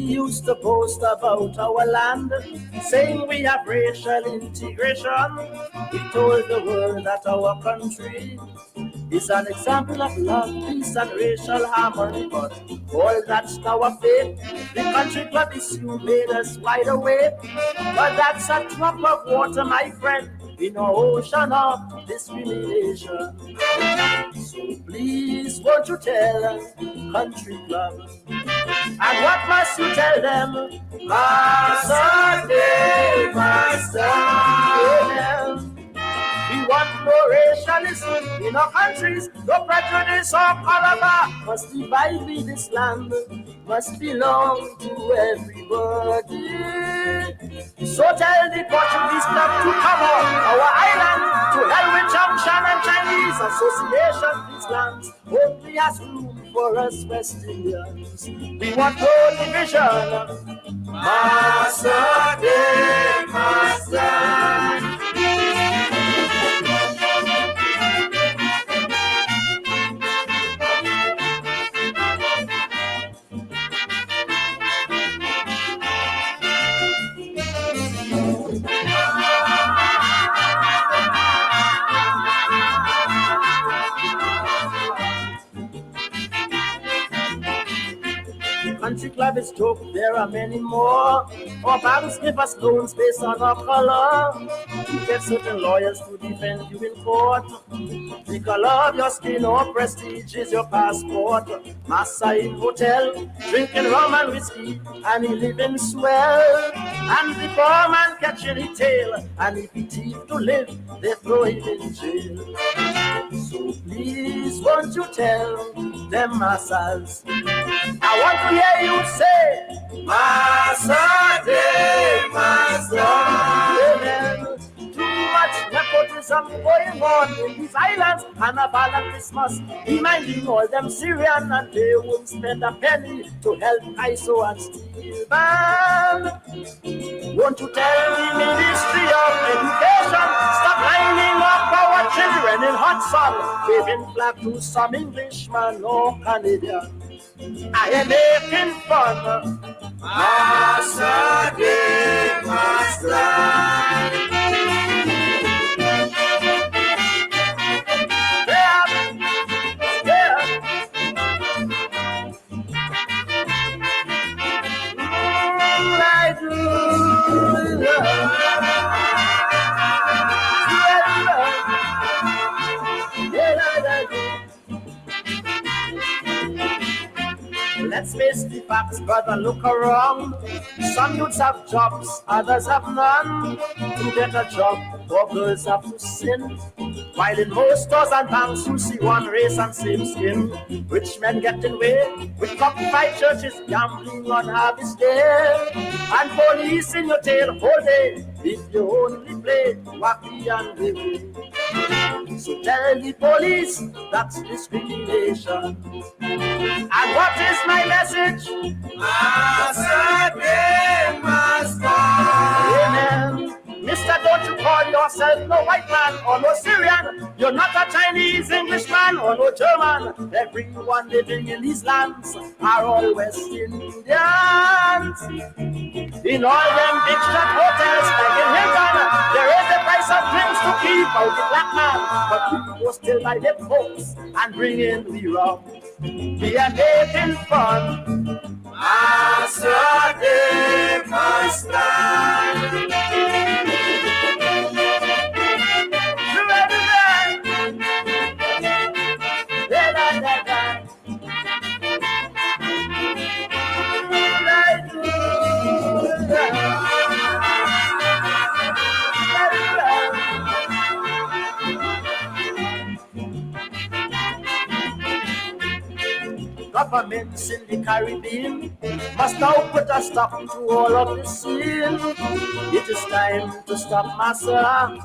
used to boast about our land, saying we have racial integration. We told the world that our country is an example of love, peace, and racial harmony. But all that's now a fake. The country club issue made us wide awake. But that's a drop of water, my friend, in an ocean of discrimination. So please, won't you tell country club? And what must you tell them? Master, day, master. We want no racialism in our countries, no prejudice or color. Must divide in this land, must belong to everybody. So tell the Portuguese club to come on our island, to hell with Junction and Chinese Association. These lands only has room for us West Indians. We want no division. Master, day, master. Country club is joke, there are many more. Our banks give us loans based on our color. You get certain lawyers to defend you in court. The color of your skin or prestige is your passport. Massa in hotel, drinking rum and whiskey, and he living swell. And the poor man catching his tail, and if he thief to live, they throw him in jail. So please, won't you tell them massas? I want to hear you say, Massa, day, Massa. Amen. Too much nepotism going on in these islands. Carnival and Christmas, reminding all them Syrian, and they won't spend a penny to help ISO and Steel Band. Won't you tell the Ministry of Education, stop lining up our children in hot sun, waving flag to some Englishman or Canadian? I am making fun. Master, day, master. Let's face the facts, brother, look around. Some youths have jobs, others have none. To get a job, poor girls have to sin. While in most stores and banks, you see one race and same skin. Rich men getting away with cockfight churches, gambling on Harvest Day. And police in your tail whole day, if you only play wacky and living. So tell the police that's discrimination. And what is my message? Master, day, master. Amen. Mister, don't you call yourself no white man or no Syrian. You're not a Chinese, Englishman or no German. Everyone living in these lands are all West Indians. In all them big shot hotels like in Hilton, there is the price of drinks to keep out the black man. But we go still by them folks and bring in the rum. We are making fun. Master, day, master. Governments in the Caribbean must now put a stop to all of this sin. It is time to stop massa.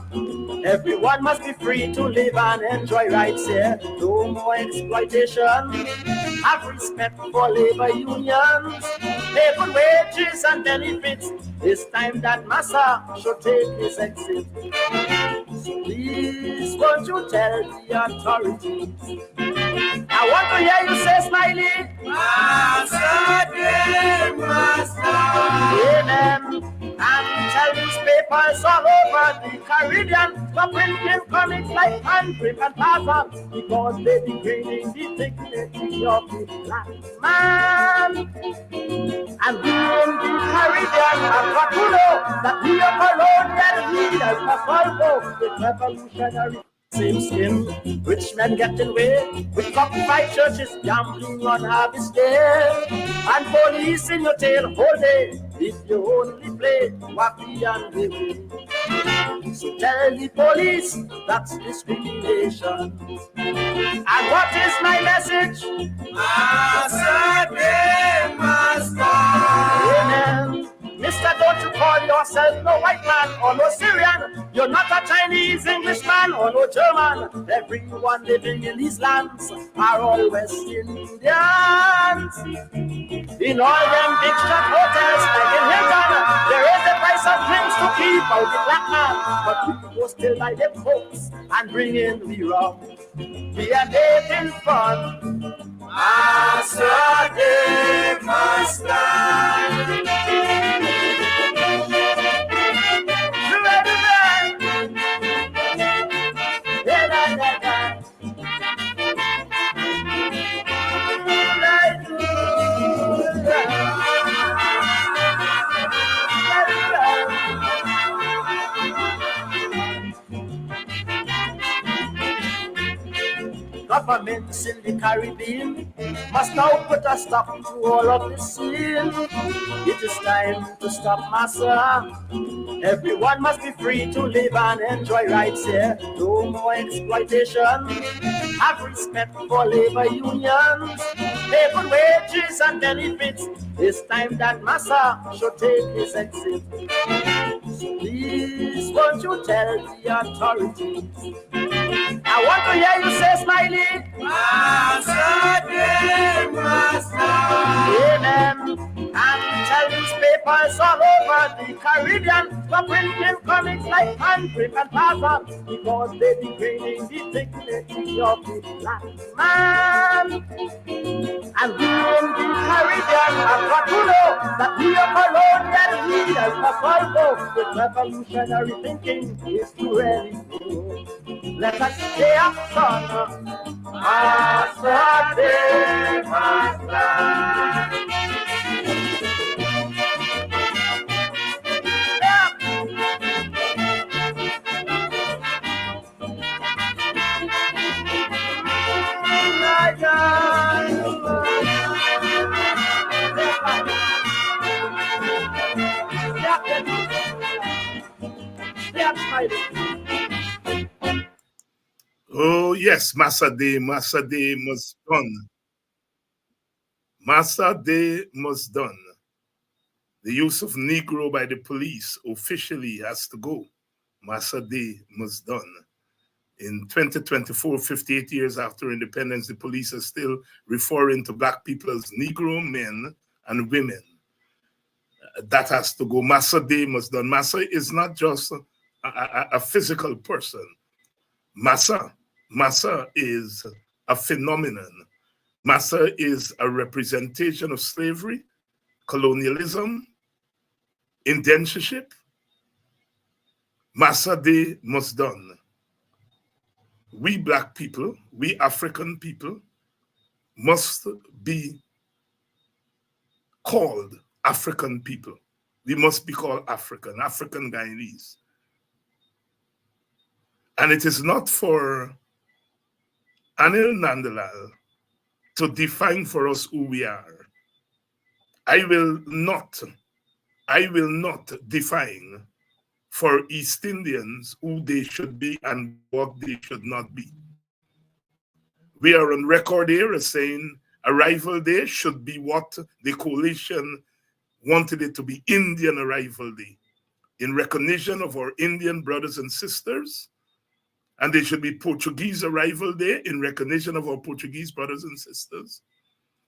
Everyone must be free to live and enjoy rights here. No more exploitation. Have respect for labor unions. Pay good wages and benefits. It's time that massa should take his exit. So please, won't you tell the authorities? I want to hear you say, Smiley, Master, day, master. newspapers all over the Caribbean. Stop printing comics like Handbrake and Tarzan, because they degrading the dignity of the black man. And we in the Caribbean have got to know that we are colonial leaders must all go with revolutionary same skin. Rich men getting way with cockfight churches, gambling on harvest day, and police in your tail whole day if you only play wacky and wavy. So tell the police that's discrimination. And what is my message? Master, they must die. Amen. Mister, don't you call yourself no white man or no Syrian. You're not a Chinese, Englishman or no German. Everyone living in these lands are all West Indians. In all them big shot hotels like in Hilton, there is the price of drinks to keep out the black man. But we go still buy them folks and bring in the rum. We are having fun. Master, they must die. Governments in the Caribbean must now put a stop to all of this sin. It is time to stop massa. Everyone must be free to live and enjoy rights here. No more exploitation. Have respect for labor unions. Pay for wages and benefits. It's time that massa should take his exit. So please, won't you tell the authorities? I want to hear you say, Smiley, Master, they must die. Amen. And tell newspapers all over the Caribbean to printing comics like Handbrake and Tarzan, because they degrading the dignity of the black man. And we in the Caribbean have got to know that we are colonial leaders must all go with revolutionary thinking is to really go. Let us stay up, son. Master, they must die. Oh, yes, Massa Day must done. Massa Day must done. The use of Negro by the police officially has to go. Massa Day must done. In 2024, 58 years after independence, the police are still referring to black people as Negro men and women. That has to go. Massa Day must done. Massa is not just a physical person. Massa is a phenomenon. Massa is a representation of slavery, colonialism, indentureship. Massa Day must done. We black people, we African people, must be called African people. We must be called African Guyanese. And it is not for Anil Nandalal to define for us who we are. I will not define for East Indians who they should be and what they should not be. We are on record here as saying Arrival Day should be what the coalition wanted it to be, Indian Arrival Day, in recognition of our Indian brothers and sisters. And they should be Portuguese Arrival Day in recognition of our Portuguese brothers and sisters.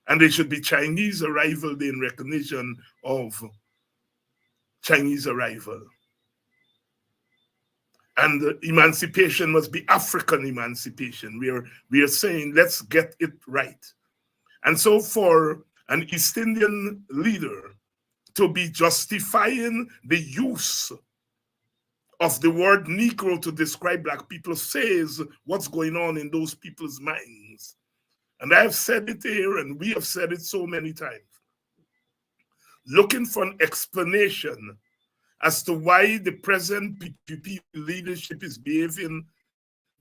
And they should be Chinese Arrival Day in recognition of Chinese arrival. And emancipation must be African emancipation. We are saying, let's get it right. And so for an East Indian leader to be justifying the use of the word Negro to describe black people says what's going on in those people's minds. And I have said it here, and we have said it so many times. Looking for an explanation as to why the present PPP leadership is behaving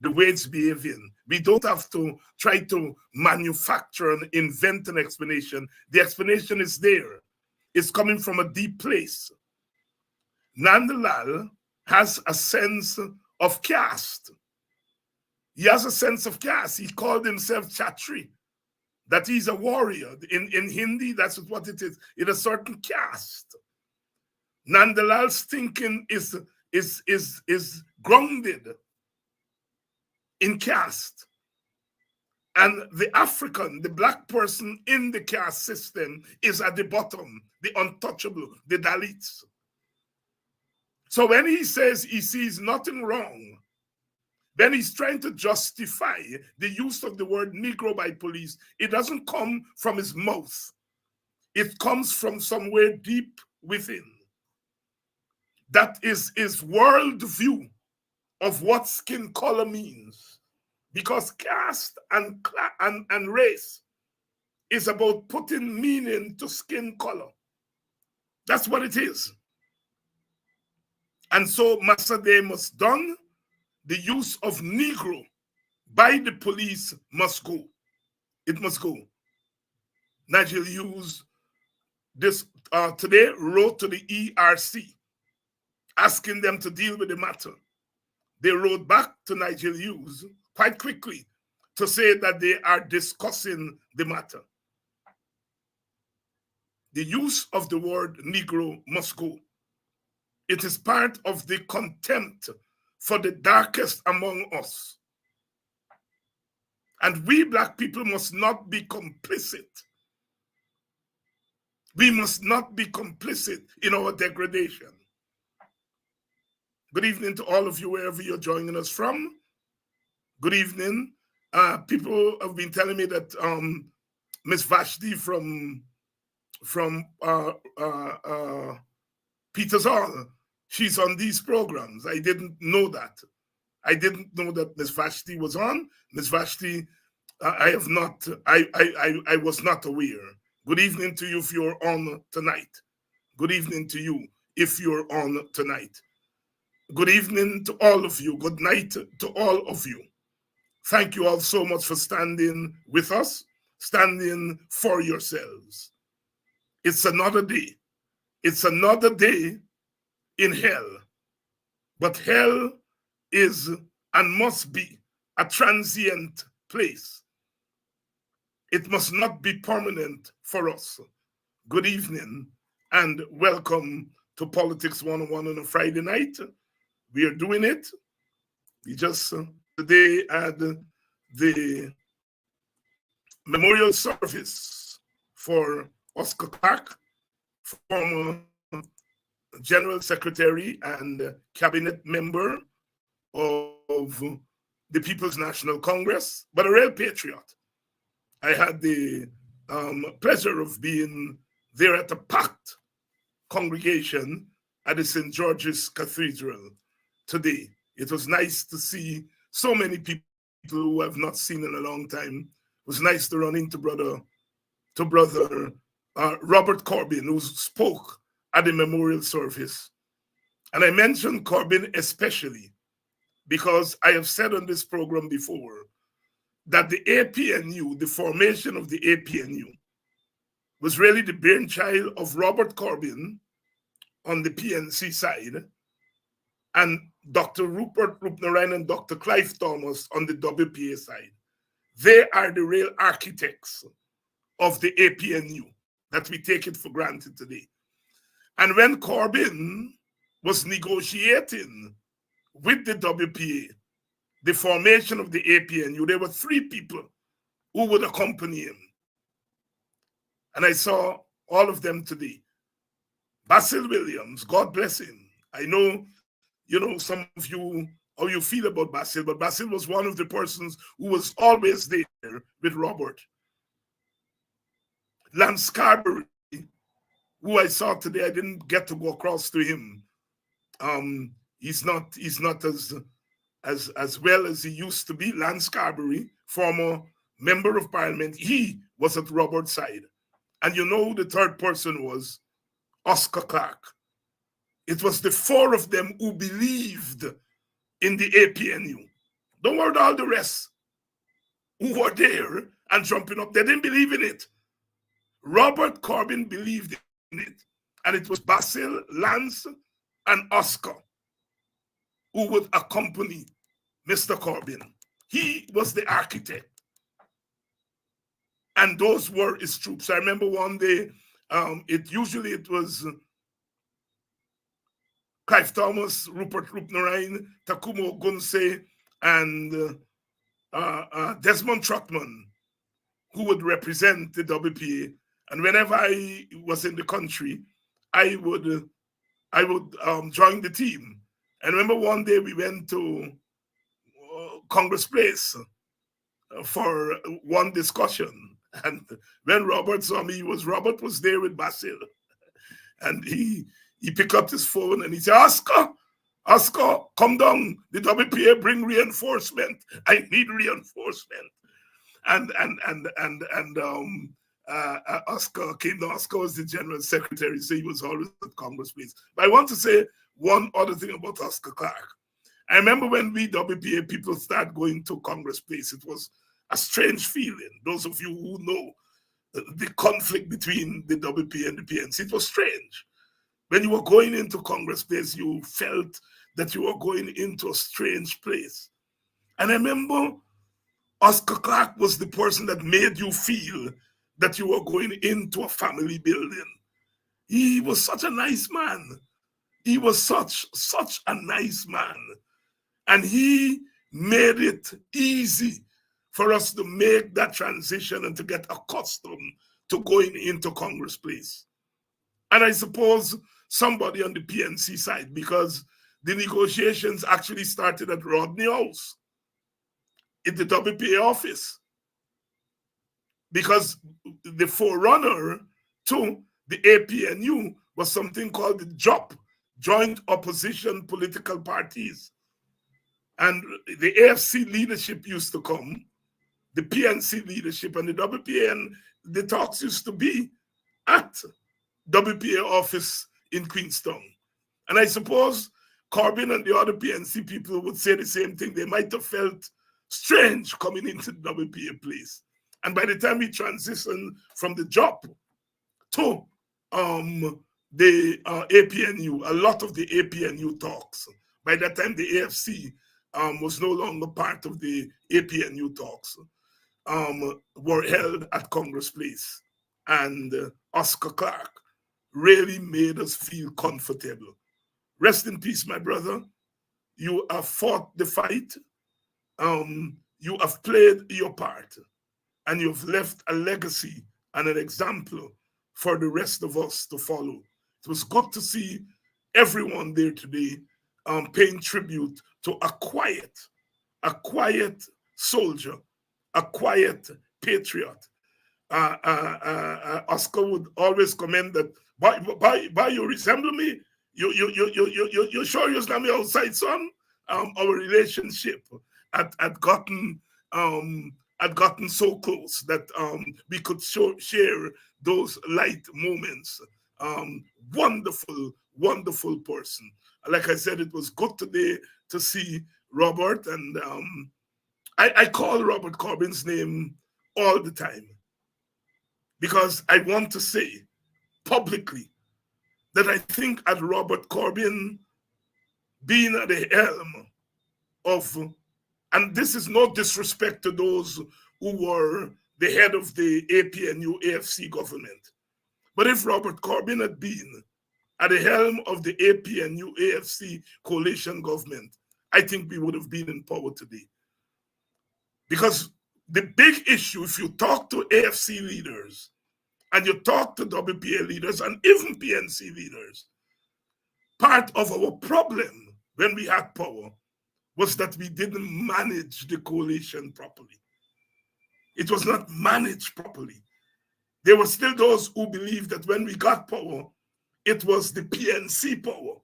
the way it's behaving. We don't have to try to manufacture and invent an explanation. The explanation is there. It's coming from a deep place. Nandalal has a sense of caste. He has a sense of caste. He called himself Chatri, that he's a warrior. In Hindi, that's what it is. In a certain caste. Nandalal's thinking is grounded in caste. And the African, the black person in the caste system is at the bottom, the untouchable, the Dalits. So when he says he sees nothing wrong, then he's trying to justify the use of the word Negro by police. It doesn't come from his mouth. It comes from somewhere deep within. That is his worldview of what skin color means. Because caste and race is about putting meaning to skin color. That's what it is. And so Masade must done. The use of Negro by the police must go. It must go. Nigel Hughes today wrote to the ERC asking them to deal with the matter. They wrote back to Nigel Hughes quite quickly to say that they are discussing the matter. The use of the word Negro must go. It is part of the contempt for the darkest among us. And we black people must not be complicit. We must not be complicit in our degradation. Good evening to all of you, wherever you're joining us from. Good evening. People have been telling me that Miss Vashti from Peters Hall, she's on these programs. I didn't know that. I didn't know that Miss Vashti was on. Miss Vashti, I was not aware. Good evening to you if you're on tonight. Good evening to you if you're on tonight. Good evening to all of you. Good night to all of you. Thank you all so much for standing with us, standing for yourselves. It's another day. It's another day in hell. But hell is and must be a transient place. It must not be permanent for us. Good evening and welcome to Politics 101 on a Friday night. We are doing it. We just today had the memorial service for Oscar Clark, former General Secretary and Cabinet member of the People's National Congress, but a real patriot. I had the pleasure of being there at a packed congregation at the St. George's Cathedral today. It was nice to see so many people who I've not seen in a long time. It was nice to run into brother Robert Corbin, who spoke at the memorial service. And I mentioned Corbin especially because I have said on this program before that the APNU, the formation of the APNU, was really the brainchild of Robert Corbin on the PNC side and Dr. Rupert Rupnarayan and Dr. Clive Thomas on the WPA side. They are the real architects of the APNU, that we take it for granted today. And when Corbin was negotiating with the WPA, the formation of the APNU, there were 3 people who would accompany him. And I saw all of them today. Basil Williams, God bless him. I know, some of you, how you feel about Basil, but Basil was one of the persons who was always there with Robert. Lance Carberry, who I saw today, I didn't get to go across to him. He's not as well as he used to be. Lance Carberry, former member of parliament, he was at Robert's side. And you know the third person was Oscar Clark. It was the four of them who believed in the APNU. Don't worry about all the rest who were there and jumping up. They didn't believe in it. Robert Corbin believed in it. And it was Basil, Lance, and Oscar who would accompany Mr. Corbin. He was the architect. And those were his troops. I remember one day, it was Clive Thomas, Rupert Rupnarine, Takumo Gunse, and Desmond Trotman, who would represent the WPA. And whenever I was in the country, I would join the team. And I remember one day we went to Congress Place for one discussion. And when Robert saw me, Robert was there with Basil. And he picked up his phone and he said, Oscar, come down. The WPA bring reinforcement. I need reinforcement. And Oscar came down. Oscar was the general secretary, so he was always at Congress Place. But I want to say one other thing about Oscar Clark. I remember when we WPA people started going to Congress Place, it was a strange feeling. Those of you who know the conflict between the WPA and the PNC, it was strange. When you were going into Congress Place, you felt that you were going into a strange place. And I remember Oscar Clark was the person that made you feel that you were going into a family building. He was such a nice man. He was such a nice man. And he made it easy for us to make that transition and to get accustomed to going into Congress Place. And I suppose somebody on the PNC side, because the negotiations actually started at Rodney House in the WPA office. Because the forerunner to the APNU was something called the JOP, Joint Opposition Political Parties. And the AFC leadership used to come, the PNC leadership and the WPA, and the talks used to be at WPA office in Queenstown. And I suppose Corbyn and the other PNC people would say the same thing. They might have felt strange coming into the WPA place. And by the time we transitioned from the JOP to the APNU, a lot of the APNU talks, by that time the AFC was no longer part of the APNU talks, were held at Congress Place. And Oscar Clark really made us feel comfortable. Rest in peace, my brother. You have fought the fight. You have played your part. And you've left a legacy and an example for the rest of us to follow. It was good to see everyone there today paying tribute to a quiet soldier, a quiet patriot. Oscar would always comment that, by you resemble me, you sure you're not me outside, son? Our relationship had gotten so close that we could share those light moments. Wonderful person. Like I said, it was good today to see Robert, and I call Robert Corbin's name all the time because I want to say publicly that I think at Robert Corbin being at the helm of, and this is no disrespect to those who were the head of the APNU AFC government, but if Robert Corbin had been at the helm of the APNU AFC coalition government, I think we would have been in power today. Because the big issue, if you talk to AFC leaders and you talk to WPA leaders and even PNC leaders, part of our problem when we had power was that we didn't manage the coalition properly. It was not managed properly. There were still those who believed that when we got power, it was the PNC power.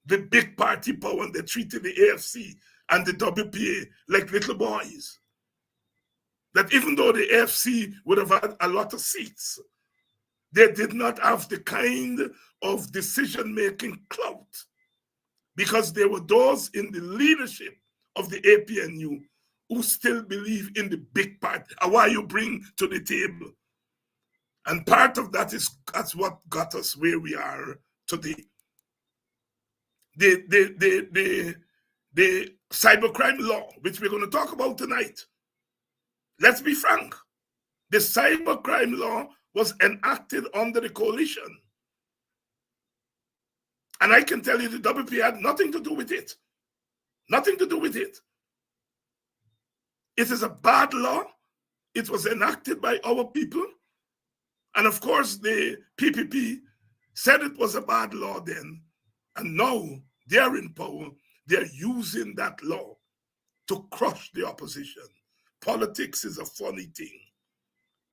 the big party power, and they treated the AFC and the WPA like little boys. That even though the AFC would have had a lot of seats, they did not have the kind of decision-making clout, because there were those in the leadership of the APNU who still believe in the big part and what you bring to the table. And part of that is that's what got us where we are today. The cybercrime law, which we're going to talk about tonight, let's be frank, the cybercrime law was enacted under the coalition. And I can tell you the WP had nothing to do with it. Nothing to do with it. It is a bad law. It was enacted by our people. And of course, the PPP said it was a bad law then. And now they're in power. They're using that law to crush the opposition. Politics is a funny thing.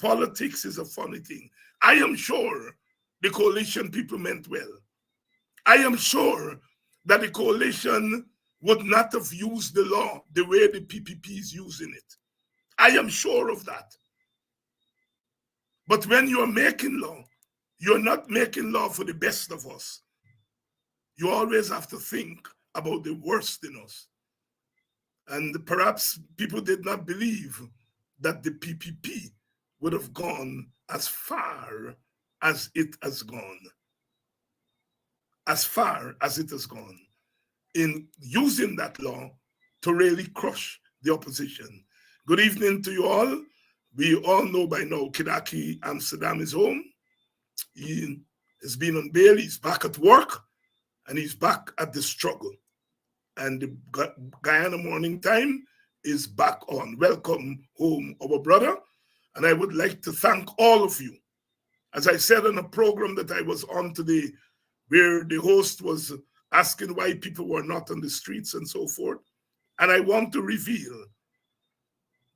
Politics is a funny thing. I am sure the coalition people meant well. I am sure that the coalition would not have used the law the way the PPP is using it. I am sure of that. But when you're making law, you're not making law for the best of us. You always have to think about the worst in us. And perhaps people did not believe that the PPP would have gone as far as it has gone. As far as it has gone in using that law to really crush the opposition. Good evening to you all. We all know by now Kidaki Amsterdam is home. He has been on bail, he's back at work, and he's back at the struggle. And the Guyana Morning Time is back on. Welcome home, our brother. And I would like to thank all of you. As I said on a program that I was on today, where the host was asking why people were not on the streets and so forth. And I want to reveal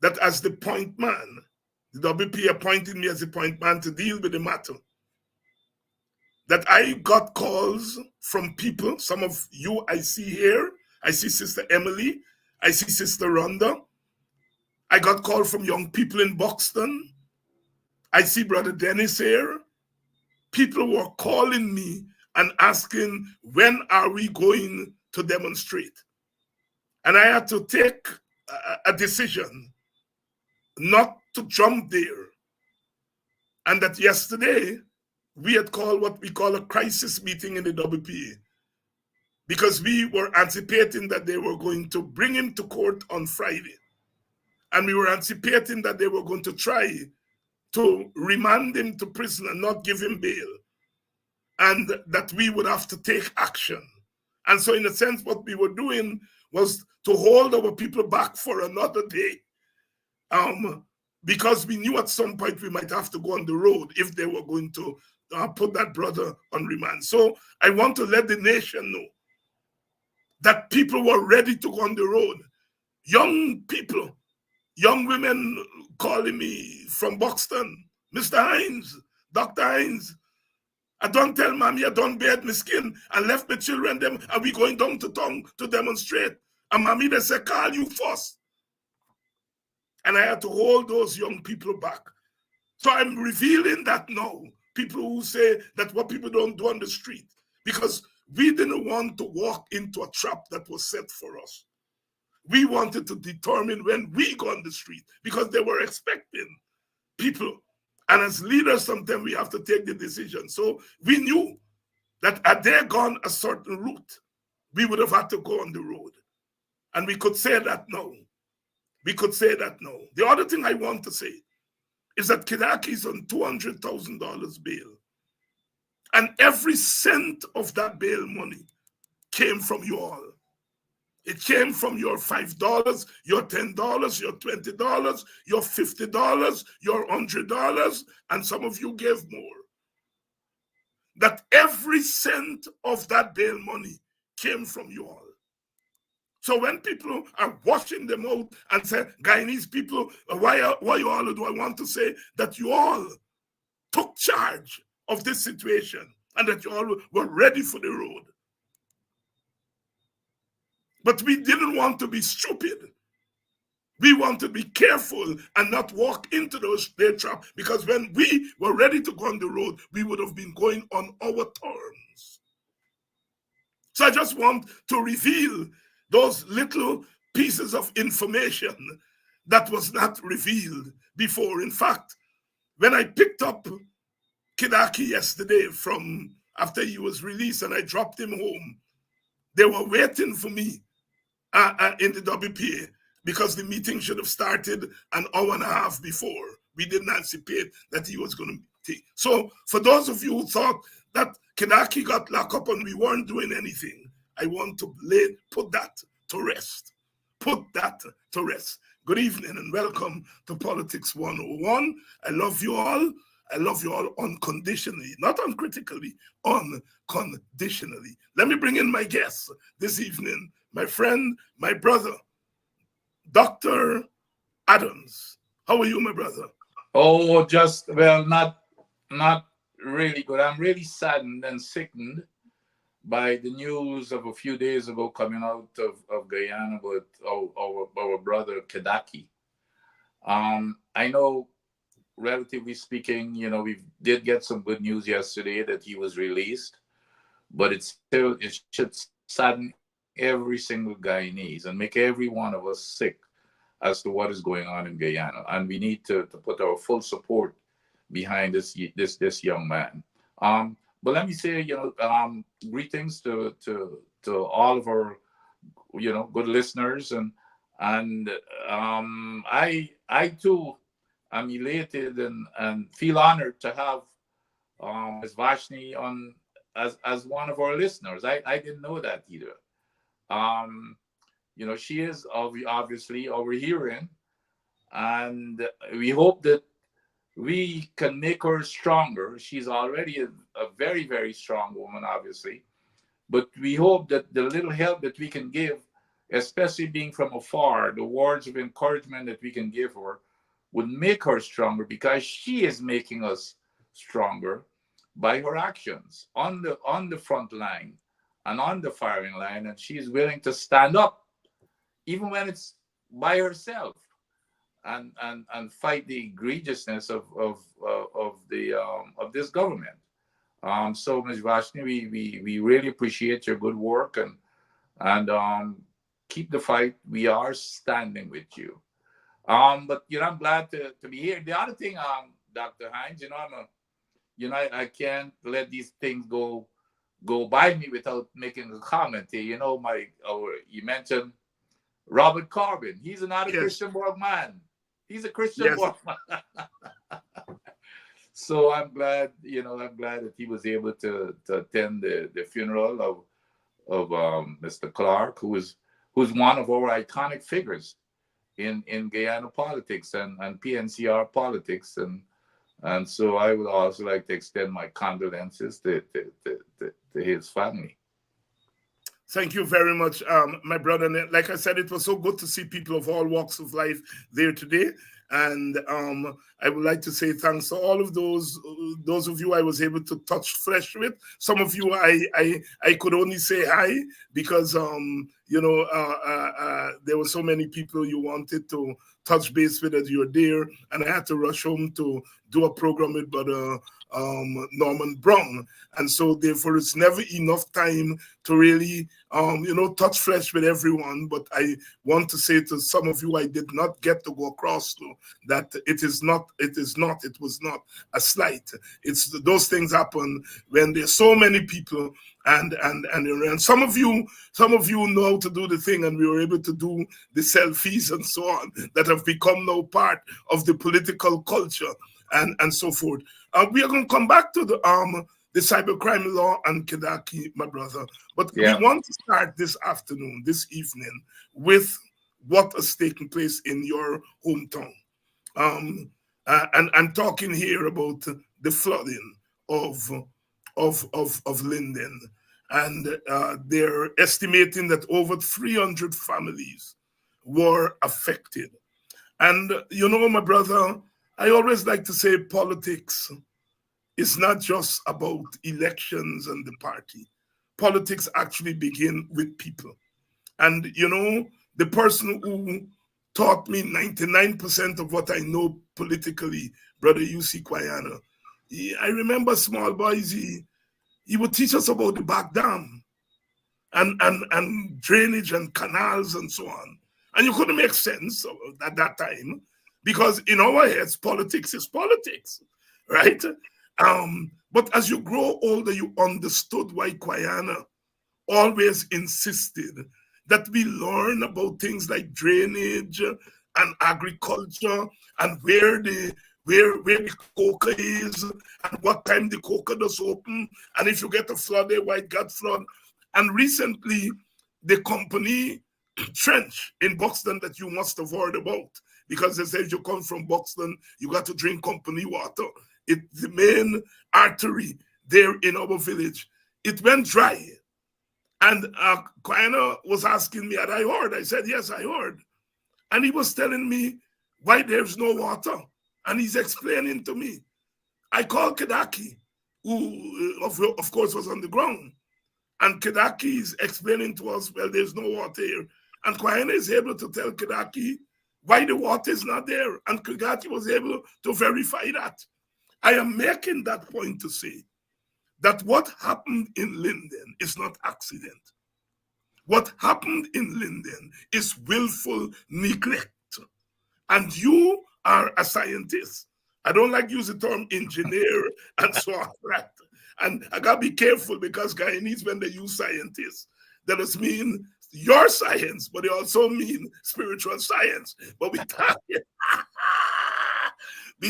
that as the point man, the WP appointed me as the point man to deal with the matter, that I got calls from people, some of you I see here, I see Sister Emily, I see Sister Rhonda, I got calls from young people in Buxton, I see Brother Dennis here. People were calling me and asking, when are we going to demonstrate? And I had to take a decision not to jump there. And that yesterday, we had called what we call a crisis meeting in the WPA, because we were anticipating that they were going to bring him to court on Friday. And we were anticipating that they were going to try to remand him to prison and not give him bail, and that we would have to take action. And so in a sense, what we were doing was to hold our people back for another day, because we knew at some point we might have to go on the road if they were going to put that brother on remand. So I want to let the nation know that people were ready to go on the road. Young people, young women calling me from Buxton, Mr. Hines, Dr. Hines, I don't tell mommy I don't bathe my skin and left my children them and we going down to town to demonstrate. And mommy they say, call you first. And I had to hold those young people back. So I'm revealing that now. People who say that what people don't do on the street, because we didn't want to walk into a trap that was set for us. We wanted to determine when we go on the street, because they were expecting people. And as leaders, sometimes we have to take the decision. So we knew that had they gone a certain route, we would have had to go on the road. And we could say that now. We could say that now. The other thing I want to say is that Kidaki is on $200,000 bail. And every cent of that bail money came from you all. It came from your $5, your $10, your $20, your $50, your $100, and some of you gave more. That every cent of that bail money came from you all. So when people are washing them out and say, Guyanese people, why you all do, I want to say that you all took charge of this situation and that you all were ready for the road. But we didn't want to be stupid. We want to be careful and not walk into their trap, because when we were ready to go on the road, we would have been going on our terms. So I just want to reveal those little pieces of information that was not revealed before. In fact, when I picked up Kidaki yesterday from after he was released and I dropped him home, they were waiting for me in the WPA, because the meeting should have started an hour and a half before. We didn't anticipate that he was going to take. So for those of you who thought that Kidaki got locked up and we weren't doing anything, I want to put that to rest. Put that to rest. Good evening and welcome to Politics 101. I love you all. I love you all unconditionally, not uncritically, unconditionally. Let me bring in my guest this evening, my friend, my brother, Dr. Adams. How are you, my brother? Oh, just well, not really good. I'm really saddened and sickened by the news of a few days ago coming out of Guyana about our brother Kedaki. I know, relatively speaking, we did get some good news yesterday that he was released, but it should sadden every single Guyanese and make every one of us sick as to what is going on in Guyana, and we need to put our full support behind this young man. But let me say, greetings to all of our, good listeners, and I too am elated and feel honored to have Ms. Vashni on as one of our listeners. I didn't know that either. She is obviously our heroine, and we hope that we can make her stronger. She's already a very, very strong woman, obviously, but we hope that the little help that we can give, especially being from afar, the words of encouragement that we can give her would make her stronger, because she is making us stronger by her actions on the front line and on the firing line, and she's willing to stand up even when it's by herself and fight the egregiousness of this government. So Ms. Vashni, we really appreciate your good work, and keep the fight. We are standing with you. But I'm glad to be here. The other thing, Dr. Hines, I can't let these things go by me without making a comment here. You mentioned Robert Corbin. He's another Yes. Christian born man. He's a Christian Yes. born man. So I'm glad that he was able to attend the funeral of Mr. Clark, who's one of our iconic figures in Guyana politics and PNCR politics, and so I would also like to extend my condolences to his family. Thank you very much, my brother. And like I said, it was so good to see people of all walks of life there today. And I would like to say thanks to all of those of you I was able to touch flesh with. Some of you I could only say hi, because there were so many people you wanted to touch base with as you were there, and I had to rush home to do a program with Brother Norman Brown, and so therefore it's never enough time to really touch flesh with everyone. But I want to say to some of you I did not get to go across to, that it was not a slight. It's those things happen when there's so many people, and some of you know how to do the thing, and we were able to do the selfies and so on that have become now part of the political culture and so forth. We are going to come back to the cybercrime law and Kedaki, my brother. But we want to start this evening, with what is taking place in your hometown. And I'm talking here about the flooding of Linden. And they're estimating that over 300 families were affected. And my brother, I always like to say politics is not just about elections and the party. Politics actually begin with people. And, the person who taught me 99% of what I know politically, Brother UC Kwayana, I remember small boys, he would teach us about the back dam and drainage and canals and so on. And you couldn't make sense at that time because in our heads, politics is politics, right? But as you grow older, you understood why Kwayana always insisted that we learn about things like drainage and agriculture and where the coca is and what time the coca does open, and if you get a flood there, why it got flood. And recently, the company Trench in Buxton that you must have heard about, because they say if you come from Buxton, you got to drink company water. It's the main artery there in our village. It went dry. And Kwayana was asking me, had I heard? I said, yes, I heard. And he was telling me why there's no water. And he's explaining to me. I called Kedaki, who, of course, was on the ground. And Kedaki is explaining to us, well, there's no water here. And Kwayana is able to tell Kedaki why the water is not there. And Kedaki was able to verify that. I am making that point to say that what happened in Linden is not accident. What happened in Linden is willful neglect. And you are a scientist. I don't like to use the term engineer and so on. Right? And I got to be careful because Guyanese, when they use scientists, that does mean your science, but they also mean spiritual science. But we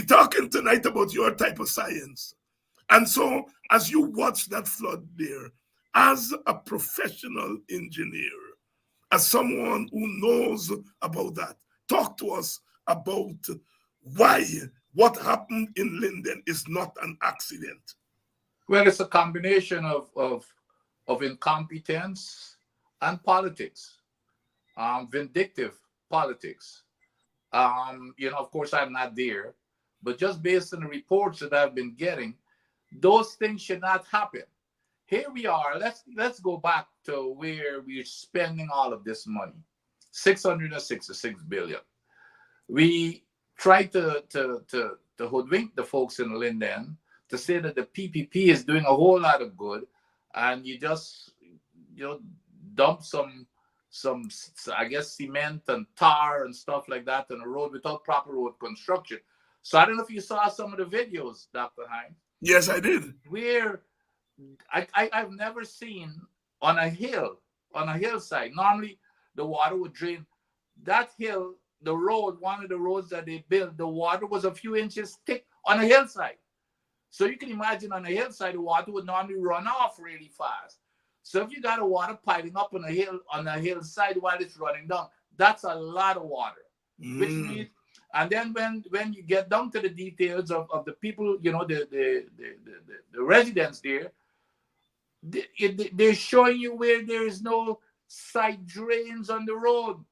talking tonight about your type of science. And so, as you watch that flood there, as a professional engineer, as someone who knows about that, talk to us about why what happened in Linden is not an accident. Well, it's a combination of incompetence and politics, vindictive politics. Of course, I'm not there, but just based on the reports that I've been getting, those things should not happen. Here we are. Let's go back to where we're spending all of this money, $666 billion. We tried to hoodwink the folks in Linden to say that the PPP is doing a whole lot of good, and you just dump some I guess cement and tar and stuff like that on the road without proper road construction. So I don't know if you saw some of the videos, Dr. Hines. Yes, I did. Where I've never seen on a hillside. Normally the water would drain that hill, the road, one of the roads that they built, the water was a few inches thick on a hillside. So you can imagine on a hillside, the water would normally run off really fast. So if you got a water piling up on a hillside while it's running down, that's a lot of water. Which means, and then when you get down to the details of the people, the residents there, they're showing you where there is no side drains on the road.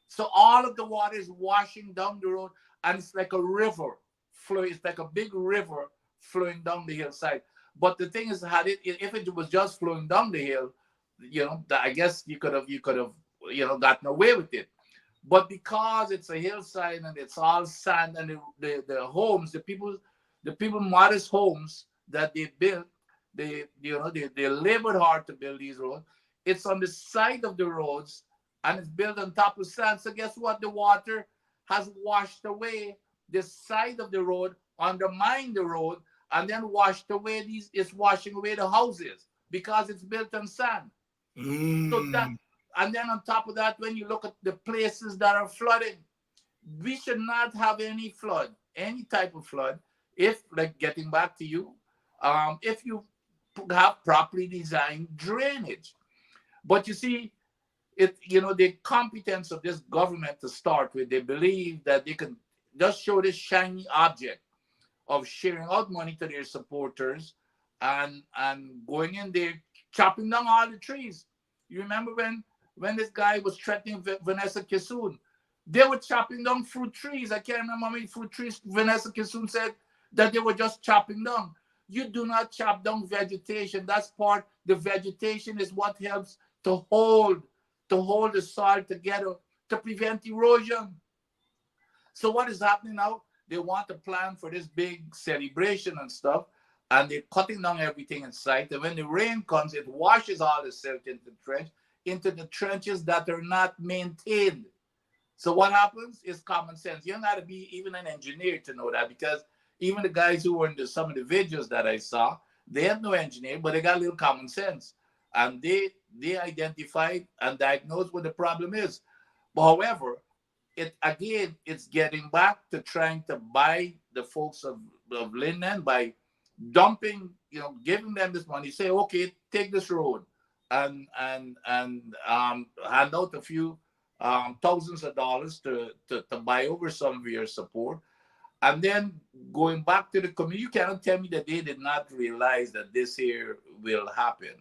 So all of the water is washing down the road, and it's like a river flowing. It's like a big river flowing down the hillside. But the thing is, if it was just flowing down the hill, I guess you could have gotten away with it. But because it's a hillside and it's all sand, and the homes, the people modest homes that they built, they labored hard to build these roads. It's on the side of the roads and it's built on top of sand. So guess what? The water has washed away the side of the road, undermined the road, and then washed away it's washing away the houses because it's built on sand. So that, and then on top of that, when you look at the places that are flooding, we should not have any flood, any type of flood, if, like, getting back to you, if you have properly designed drainage. But you see, the competence of this government to start with, they believe that they can just show this shiny object of sharing out money to their supporters and going in there, chopping down all the trees. You remember when this guy was threatening Vanessa Kissoon? They were chopping down fruit trees. I can't remember how many fruit trees Vanessa Kissoon said that they were just chopping down. You do not chop down vegetation. That's part, the vegetation is what helps to hold to hold the soil together to prevent erosion. So what is happening now? They want to plan for this big celebration and stuff, and they're cutting down everything in sight. And when the rain comes, it washes all the silt into the trenches that are not maintained. So what happens is common sense. You don't got to be even an engineer to know that, because even the guys who were in some of the videos that I saw, they have no engineer, but they got a little common sense. And they identified and diagnosed what the problem is. But however, it's getting back to trying to buy the folks of Linden by dumping, giving them this money, say, okay, take this road and hand out a few thousands of dollars to buy over some of your support. And then going back to the community, you cannot tell me that they did not realize that this here will happen.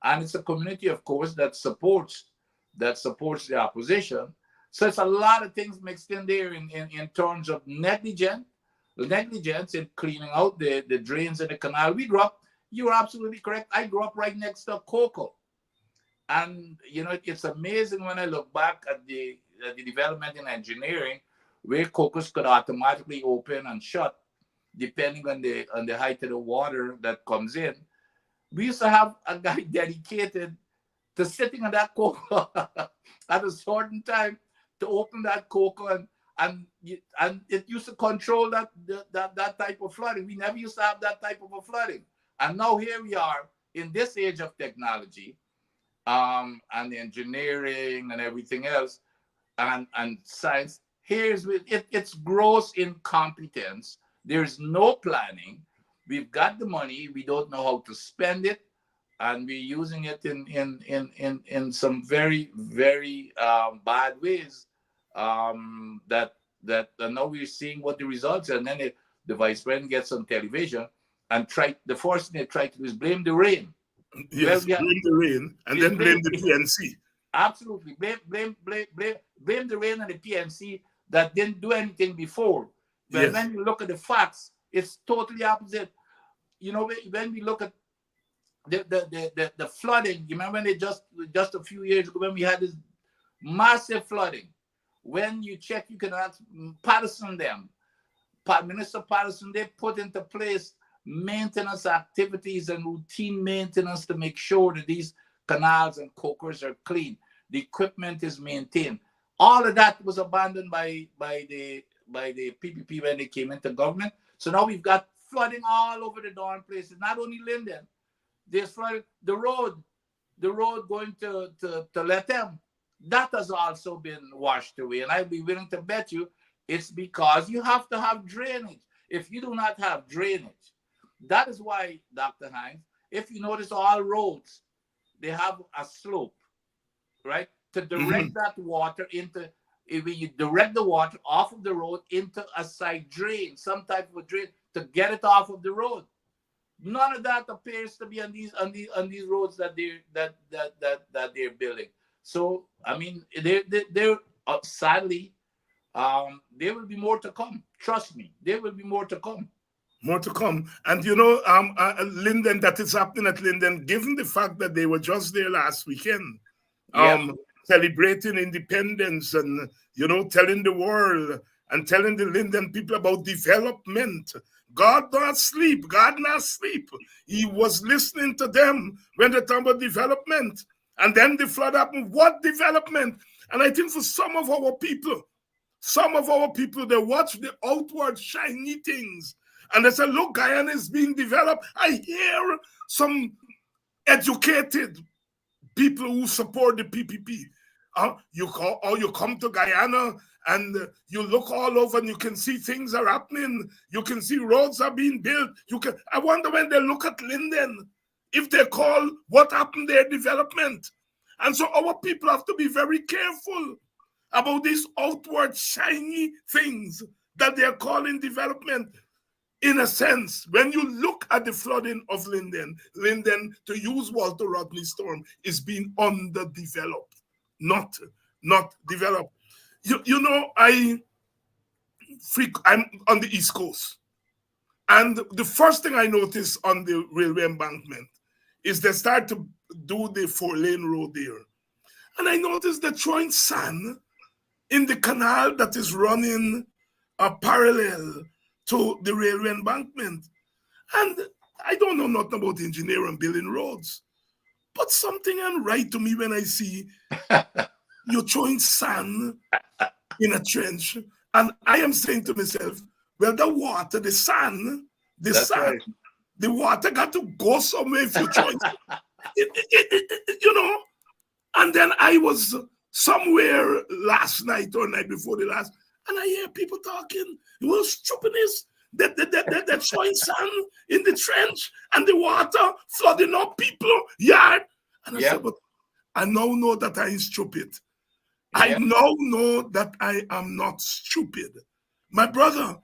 And it's a community, of course, that supports the opposition. So it's a lot of things mixed in there in terms of negligence in cleaning out the drains in the canal. You are absolutely correct. I grew up right next to Coco. And, it's amazing when I look back at the development in engineering, where Cocos could automatically open and shut depending on the height of the water that comes in. We used to have a guy dedicated to sitting on that cocoa at a certain time to open that cocoa, and it used to control that type of flooding. We never used to have that type of a flooding. And now here we are in this age of technology, and engineering and everything else, and science. It's gross incompetence. There's no planning. We've got the money. We don't know how to spend it, and we're using it in some very, very bad ways. That now we're seeing what the results are. And then the vice president gets on television and the first thing they try to do is blame the rain. Yes, blame the rain and then blame the PNC. Absolutely, blame the rain and the PNC that didn't do anything before. But yes. When you look at the facts, it's totally opposite. When we look at the flooding, you remember when they just a few years ago when we had this massive flooding. When you check, you can ask Patterson Minister Patterson, they put into place maintenance activities and routine maintenance to make sure that these canals and cokers are clean. The equipment is maintained. All of that was abandoned by the PPP when they came into government. So now we've got flooding all over the darn places. Not only Linden, there's flooding. The road going to Lethem, that has also been washed away. And I'd be willing to bet you it's because you have to have drainage. If you do not have drainage, that is why, Dr. Hines, if you notice all roads, they have a slope, right? To direct that water into, if you direct the water off of the road into a side drain, some type of a drain to get it off of the road. None of that appears to be on these roads that they're building. So I mean, they're sadly, there will be more to come. Trust me, there will be more to come. More to come. And Linden, that is happening at Linden, given the fact that they were just there last weekend, celebrating independence and, telling the world and telling the Linden people about development. God not sleep. God not sleep. He was listening to them when they talk about development. And then the flood happened. What development? And I think for some of our people, they watch the outward shiny things. And they say, look, Guyana is being developed. I hear some educated people who support the PPP. You come to Guyana and you look all over and you can see things are happening. You can see roads are being built. I wonder when they look at Linden, if they call what happened there development. And so our people have to be very careful about these outward shiny things that they're calling development. In a sense, when you look at the flooding of Linden, to use Walter Rodney's term, is being underdeveloped, not developed. I'm on the East Coast, and the first thing I noticed on the railway embankment is they start to do the 4-lane road there. And I noticed they're throwing sand in the canal that is running parallel to the railway embankment. And I don't know nothing about engineering building roads, but something ain't right to me when I see you throwing sand in a trench. And I am saying to myself, well, the water, That's right. the water got to go somewhere if you throw it. And then I was somewhere last night or night before the last, and I hear people talking. It was stupidness. They're throwing sand in the trench and the water flooding up people yard. And I said, but I now know that I am stupid. I now know that I am not stupid. My brother,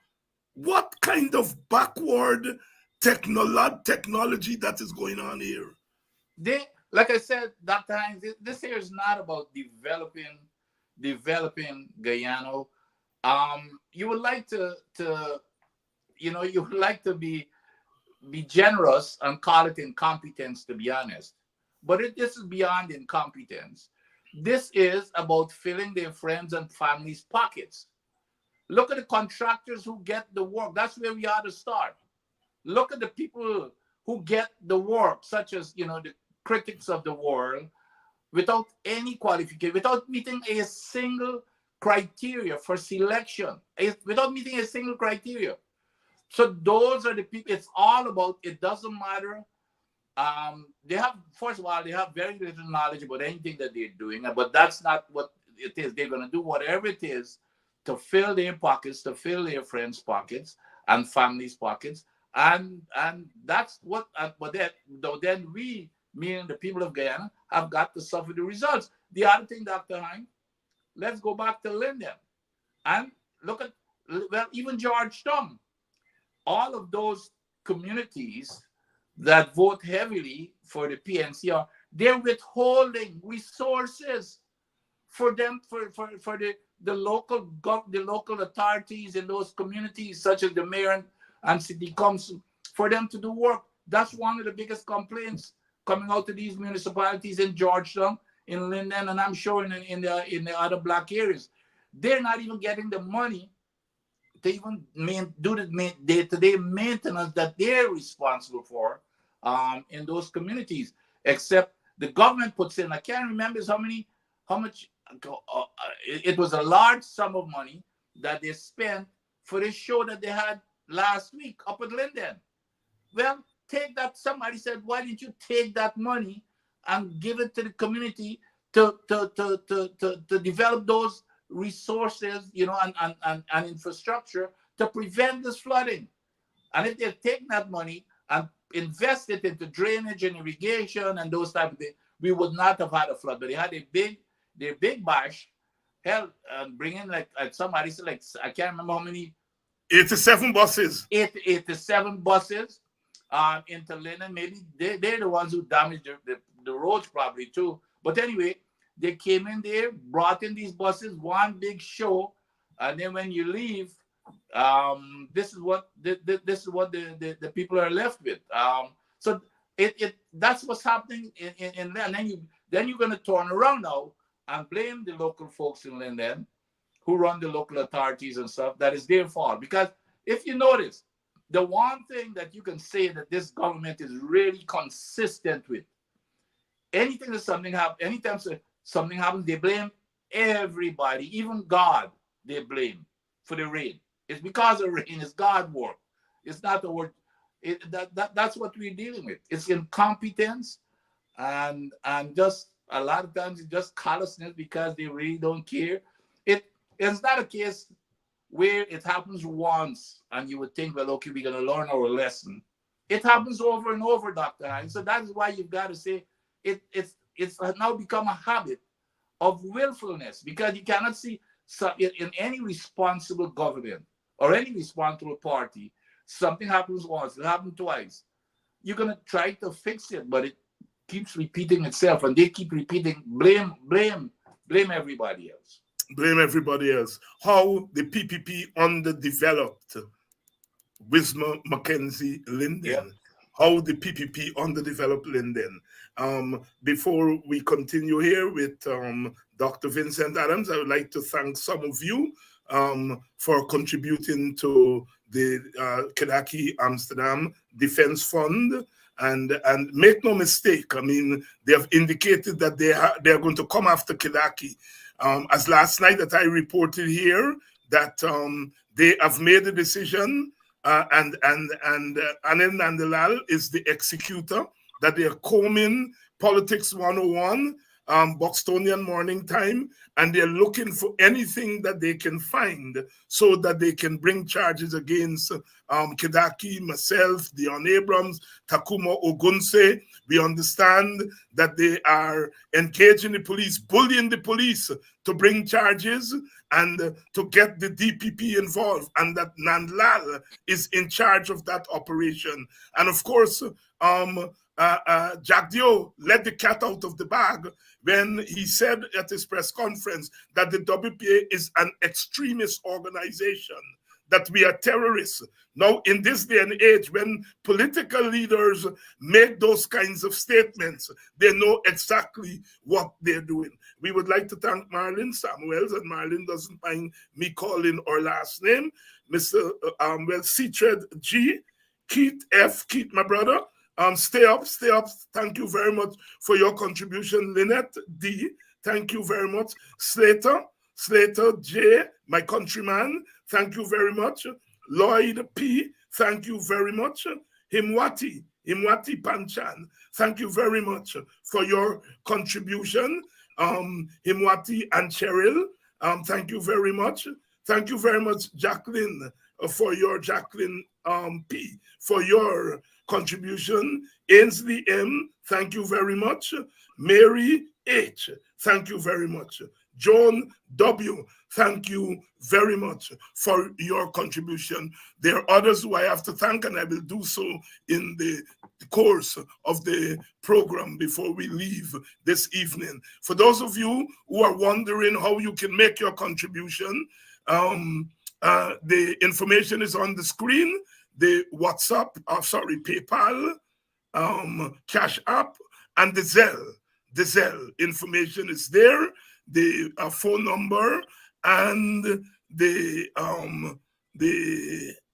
what kind of backward technology that is going on here? Like I said, Dr. Hines, this here is not about developing Guyana. You would like to you would like to be generous and call it incompetence, to be honest. But this is beyond incompetence. This is about filling their friends and families' pockets. Look at the contractors who get the work. That's where we ought to start. Look at the people who get the work, such as, the critics of the world, without any qualification, without meeting a single criteria for selection, without meeting a single criteria. So those are the people. It's all about, it doesn't matter. They have, first of all, they have very little knowledge about anything that they're doing, but that's not what it is. They're going to do whatever it is to fill their pockets, to fill their friends' pockets and families' pockets. And that's what, but then we, meaning the people of Guyana, have got to suffer the results. The other thing, Dr. Hine, let's go back to Linden and look at, well, even Georgetown. All of those communities that vote heavily for the PNCR, they're withholding resources for them, for the local authorities in those communities, such as the mayor and city council, for them to do work. That's one of the biggest complaints coming out of these municipalities in Georgetown, in Linden, and I'm sure in the other black areas. They're not even getting the money to even do the day-to-day maintenance that they're responsible for in those communities, except the government puts in, I can't remember how much, it was a large sum of money that they spent for this show that they had last week up at Linden. Well, take that, somebody said, why didn't you take that money and give it to the community to develop those resources, and infrastructure to prevent this flooding? And if they've taken that money and invested into drainage and irrigation and those type of things, we would not have had a flood. But they had their big bash, hell, bringing like somebody said, like, I can't remember how many. 87 buses. 87 buses into Linden. Maybe they're the ones who damaged the roads probably too. But anyway, they came in there, brought in these buses, one big show, and then when you leave, this is what the people are left with. So that's what's happening in Linden. And then you're going to turn around now and blame the local folks in Linden who run the local authorities and stuff. That is their fault. Because if you notice, the one thing that you can say that this government is really consistent with, anything that anytime something happens, they blame everybody, even God. They blame for the rain. It's because of rain. It's God work. It's not the word. That's what we're dealing with. It's incompetence, and just a lot of times it's just callousness because they really don't care. It's not a case where it happens once and you would think, well, okay, we're going to learn our lesson. It happens over and over, Dr. Hines. So that is why you've got to say it's now become a habit of willfulness, because you cannot see in any responsible government or any responsible party, something happens once, it happened twice. You're going to try to fix it, but it keeps repeating itself, and they keep repeating, blame everybody else. Blame everybody else. How the PPP underdeveloped Wisma, Mackenzie, Linden. Yep. how the PPP underdeveloped Linden. Before we continue here with Dr. Vincent Adams, I would like to thank some of you for contributing to the Kedaki Amsterdam Defense Fund. And make no mistake, I mean, they have indicated that they are going to come after Kedaki. As last night that I reported here, that they have made a decision, and Anil Nandalal is the executor, that they are combing Politics 101, Bostonian Morning Time, and they're looking for anything that they can find so that they can bring charges against Kedaki, myself, Dion Abrams, Takuma Ogunse. We understand that they are engaging the police, bullying the police to bring charges and to get the DPP involved, and that Nandlal is in charge of that operation. And of course, Jack Dio let the cat out of the bag when he said at his press conference that the WPA is an extremist organization, that we are terrorists. Now, in this day and age, when political leaders make those kinds of statements, they know exactly what they're doing. We would like to thank Marlon Samuels, and Marlon doesn't mind me calling our last name, Mr. Cetred G, Keith F, Keith, my brother. Stay up, stay up. Thank you very much for your contribution. Lynette D, thank you very much. Slater J, my countryman, thank you very much. Lloyd P, thank you very much. Himwati Panchan, thank you very much for your contribution. Himwati and Cheryl, thank you very much. Thank you very much, Jacqueline, for your Jacqueline P, for your contribution. Ainsley M, thank you very much. Mary H, thank you very much. Joan W, thank you very much for your contribution. There are others who I have to thank, and I will do so in the course of the program before we leave this evening. For those of you who are wondering how you can make your contribution, the information is on the screen. The WhatsApp, PayPal, Cash App, and the Zelle information is there. The phone number and the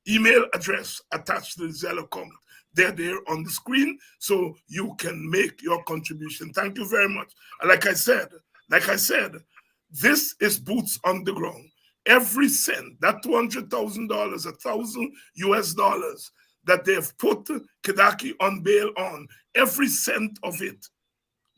email address attached to the Zelle account. They're there on the screen, so you can make your contribution. Thank you very much. Like I said, this is boots on the ground. Every cent, that $200,000, $1,000 that they have put Kedaki on bail on, every cent of it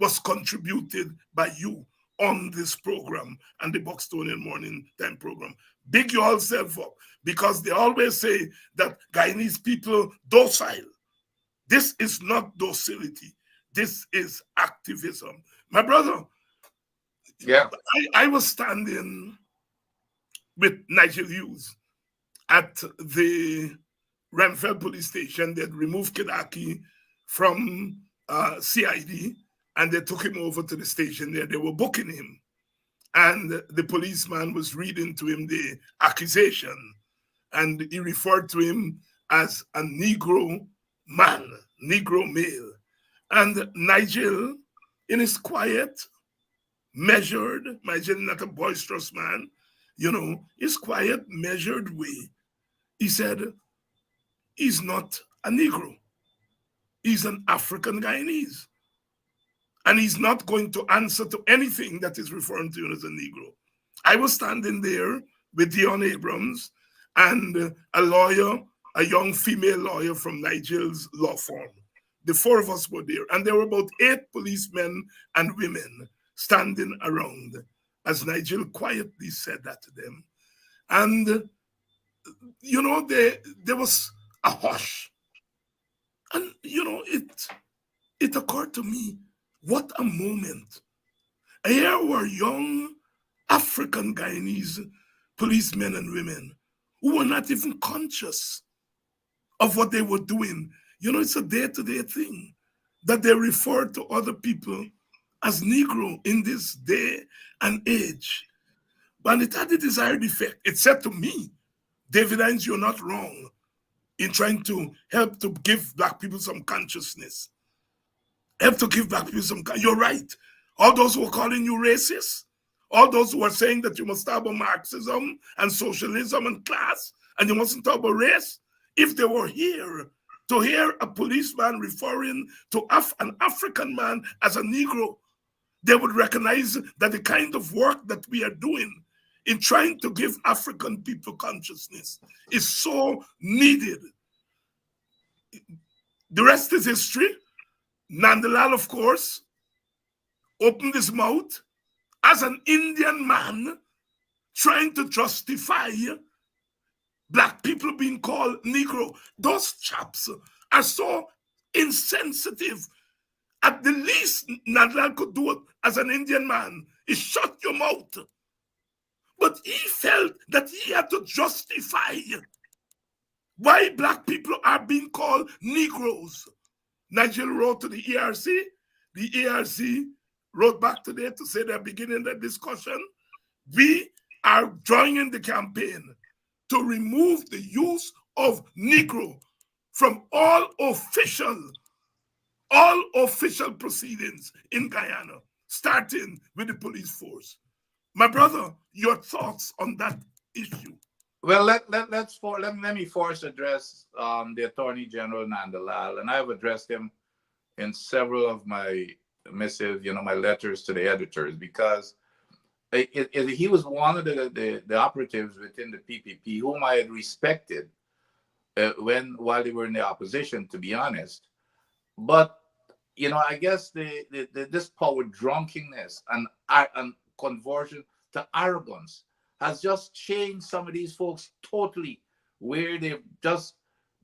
was contributed by you on this program and the Bostonian Morning Time program. Big yourself up, because they always say that Guyanese people docile. This is not docility. This is activism. My brother, yeah, I was standing with Nigel Hughes at the Ramfeld police station. They'd removed Kedaki from CID, and they took him over to the station there. They were booking him. And the policeman was reading to him the accusation, and he referred to him as a Negro man, Negro male. And Nigel, in his quiet, measured, Nigel not a boisterous man, his quiet, measured way, he said, he's not a Negro. He's an African Guyanese. And he's not going to answer to anything that is referring to him as a Negro. I was standing there with Dion Abrams and a lawyer, a young female lawyer from Nigel's law firm. The four of us were there, and there were about 8 policemen and women standing around as Nigel quietly said that to them. And, there was a hush. And, it occurred to me, what a moment. Here were young African Guyanese policemen and women who were not even conscious of what they were doing. It's a day-to-day thing that they refer to other people as Negro in this day and age. But it had the desired effect. It said to me, David Hines, you're not wrong. in trying to help to give black people some consciousness. Help to give black people some. You're right. All those who are calling you racist, all those who are saying that you must talk about Marxism and socialism and class, and you mustn't talk about race, if they were here to hear a policeman referring to an African man as a Negro, they would recognize that the kind of work that we are doing in trying to give African people consciousness is so needed. The rest is history. Nandalal, of course, opened his mouth as an Indian man trying to justify black people being called Negro. Those chaps are so insensitive. At the least Nandalal could do it as an Indian man is shut your mouth. But he felt that he had to justify why black people are being called Negroes. Nigel wrote to the ERC. The ERC wrote back today to say they're beginning the discussion. We are joining the campaign to remove the use of Negro from all official proceedings in Guyana, starting with the police force. My brother, your thoughts on that issue? Well, let me first address the Attorney General Nandalal, and I've addressed him in several of my missives, my letters to the editors, because he was one of the operatives within the PPP whom I had respected while they were in the opposition, to be honest. But I guess this power drunkenness and conversion to arrogance has just changed some of these folks totally, where they've just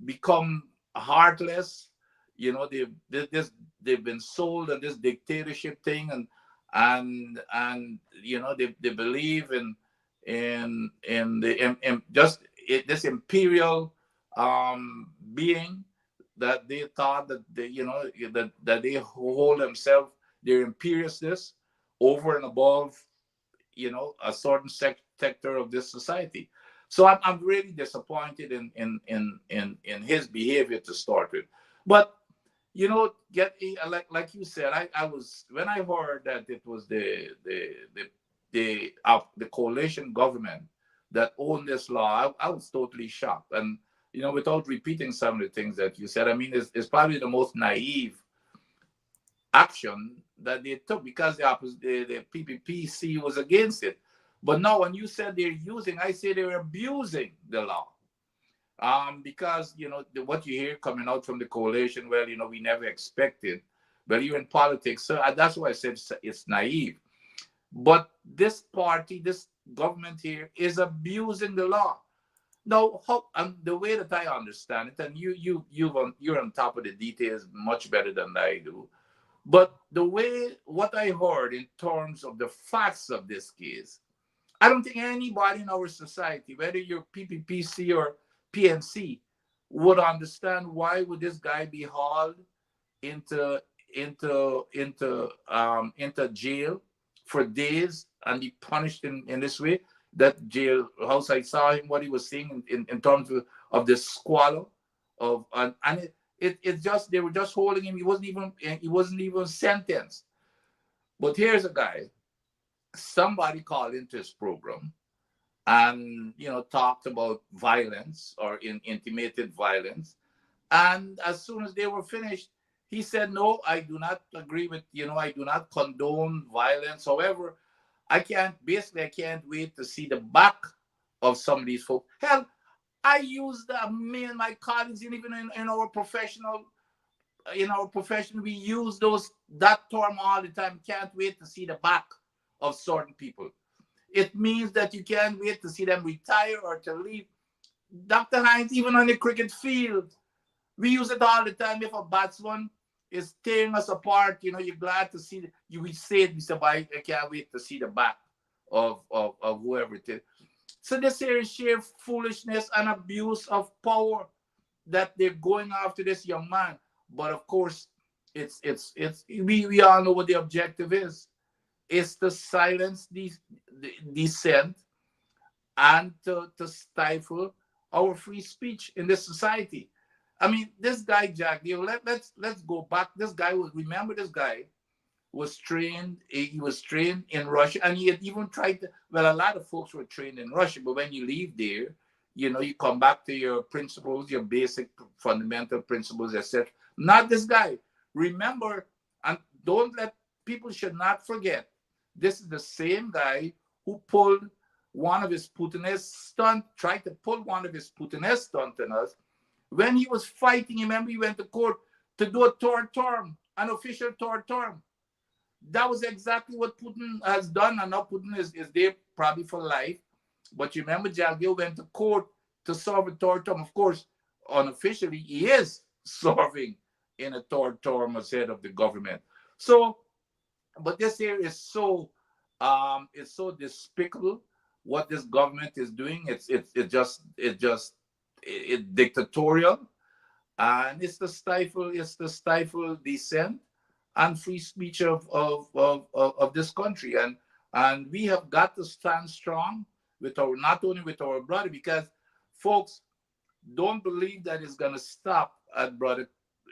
become heartless. They've been sold on this dictatorship thing, and they believe in this imperial being that they thought that that they hold themselves, their imperiousness over and above a certain sector of this society. So I'm really disappointed in his behavior to start with. But like you said, I was, when I heard that it was the coalition government that owned this law, I was totally shocked. And without repeating some of the things that you said, I mean, it's probably the most naive action that they took, because the PPPC was against it. But now, when you said they're using, I say they're abusing the law. Because what you hear coming out from the coalition, well, we never expected. But you're in politics, so that's why I said it's naive. But this party, this government here, is abusing the law. Now, the way that I understand it, and you're on top of the details much better than I do, but what I heard in terms of the facts of this case, I don't think anybody in our society, whether you're PPPC or PNC, would understand why would this guy be hauled into jail for days and be punished in this way. That jail house, I saw him, what he was saying in terms of the squalor of, and it's just, they were just holding him. He wasn't even sentenced. But here's a guy, somebody called into his program and talked about violence or intimated violence, and as soon as they were finished, he said, no, I do not agree with, I do not condone violence. However, I can't wait to see the back of some of these folks. Hell, I use me and my colleagues, and even in our profession, we use that term all the time. Can't wait to see the back of certain people. It means that you can't wait to see them retire or to leave. Dr. Hines, even on the cricket field, we use it all the time. If a batsman is tearing us apart, you're glad to see we say I can't wait to see the back of whoever it is. So this here is sheer foolishness and abuse of power that they're going after this young man. But of course, we all know what the objective is. It's to silence dissent and to stifle our free speech in this society. I mean, this guy Jack, let's go back. This guy was, remember, this guy was trained. He was trained in Russia, and he had even tried to. Well, a lot of folks were trained in Russia, but when you leave there, you come back to your principles, your basic fundamental principles, etc. Not this guy. Remember, and don't let people should not forget. This is the same guy who pulled one of his Putinist stunt, tried to pull one of his Putinist stunt on us when he was fighting. Remember, he went to court to do a third term, an official third term. That was exactly what Putin has done, and now Putin is there probably for life. But you remember, Jalgil went to court to serve a third term. Of course, unofficially, he is serving in a third term as head of the government. So, but this here is so, it's so despicable what this government is doing. It's dictatorial, and it's the stifle dissent and free speech of this country. And we have got to stand strong with our, not only with our brother, because folks don't believe that it's gonna stop at brother,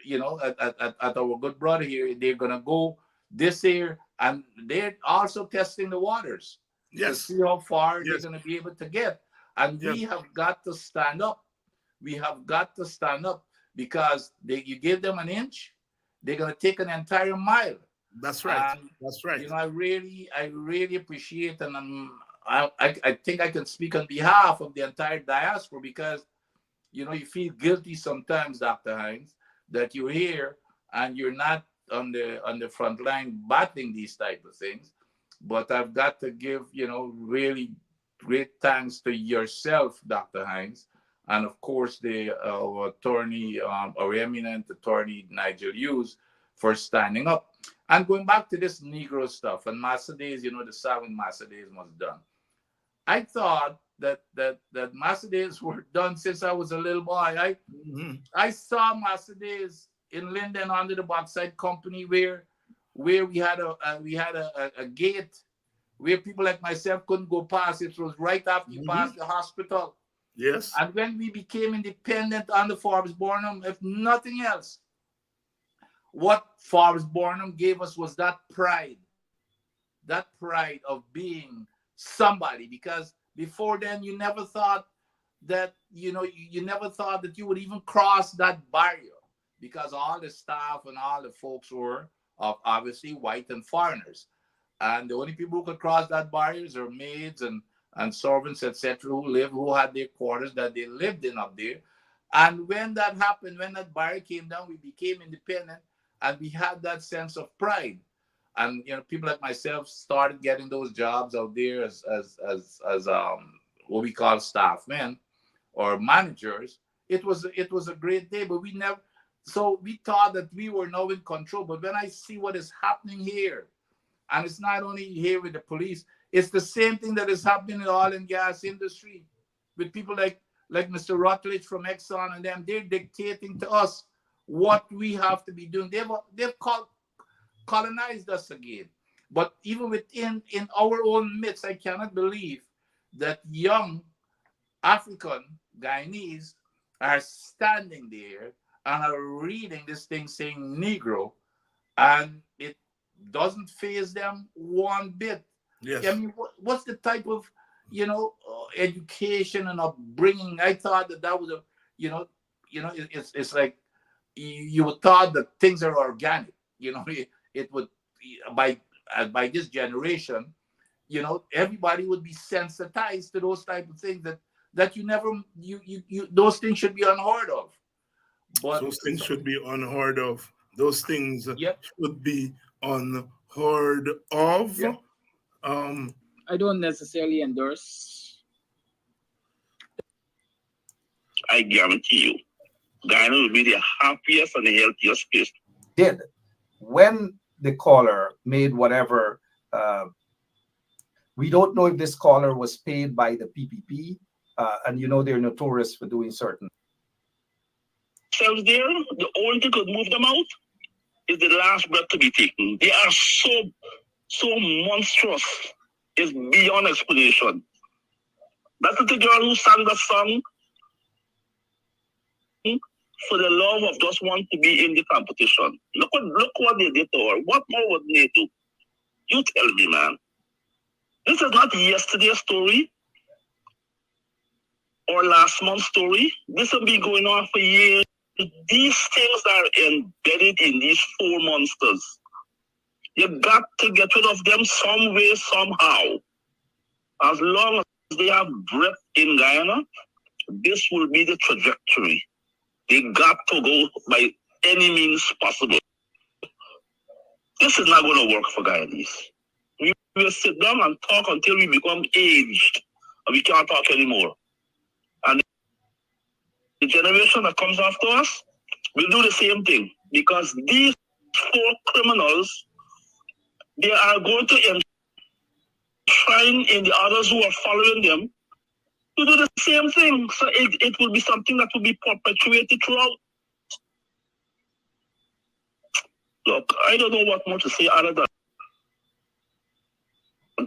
at our good brother here. They're gonna go this year, and they're also testing the waters to see how far they're gonna be able to get. And we have got to stand up. We have got to stand up, because you give them an inch, they're gonna take an entire mile. That's right. And, that's right. I really appreciate, and I think I can speak on behalf of the entire diaspora, because you feel guilty sometimes, Dr. Hines, that you're here and you're not on the front line battling these type of things. But I've got to give really great thanks to yourself, Dr. Hines, and of course our attorney, our eminent attorney Nigel Hughes, for standing up. And going back to this Negro stuff and Master Days, the song when Master Days was done. I thought that Master Days were done since I was a little boy. I saw Master Days in Linden under the Bauxite Company, where we had a gate where people like myself couldn't go past. It was right after you passed the hospital. Yes. And when we became independent under Forbes Barnum, if nothing else, what Forbes Barnum gave us was that pride of being somebody. Because before then, you never thought that you never thought that you would even cross that barrier, because all the staff and all the folks were obviously white and foreigners, and the only people who could cross that barriers are maids and servants, etc., who had their quarters that they lived in up there. And when that happened, when that barrier came down, we became independent, and we had that sense of pride. And people like myself started getting those jobs out there as what we call staff men or managers. It was a great day, but we never. So we thought that we were now in control. But when I see what is happening here, and it's not only here with the police, it's the same thing that is happening in the oil and gas industry with people like Mr. Rutledge from Exxon and them. They're dictating to us what we have to be doing. They've colonized us again. But even within our own midst, I cannot believe that young African Guyanese are standing there and are reading this thing saying Negro, and it doesn't faze them one bit. Yes. I mean, what's the type of education and upbringing? I thought that was it's like you would thought that things are organic. It would by this generation, everybody would be sensitized to those type of things that you never those things should be unheard of. But those things should be unheard of. Those things should be unheard of. Yeah. I don't necessarily endorse. I guarantee you, Guyana will be the happiest and the healthiest place. Did when the caller made whatever, we don't know if this caller was paid by the PPP, and they're notorious for doing certain. So there, the only thing could move them out is the last breath to be taken. They are so monstrous. It's beyond explanation. That's the girl who sang the song for the love of just want to be in the competition. Look what they did to her. What more would they do? You tell me, man. This is not yesterday's story or last month's story. This has been going on for years. These things are embedded in these four monsters. You got to get rid of them some way, somehow. As long as they have breath in Guyana, this will be the trajectory. They got to go by any means possible. This is not going to work for Guyanese. We will sit down and talk until we become aged and we can't talk anymore. And the generation that comes after us will do the same thing, because these four criminals, they are going to enshrine in the others who are following them to do the same thing. So it will be something that will be perpetuated throughout. Look, I don't know what more to say other than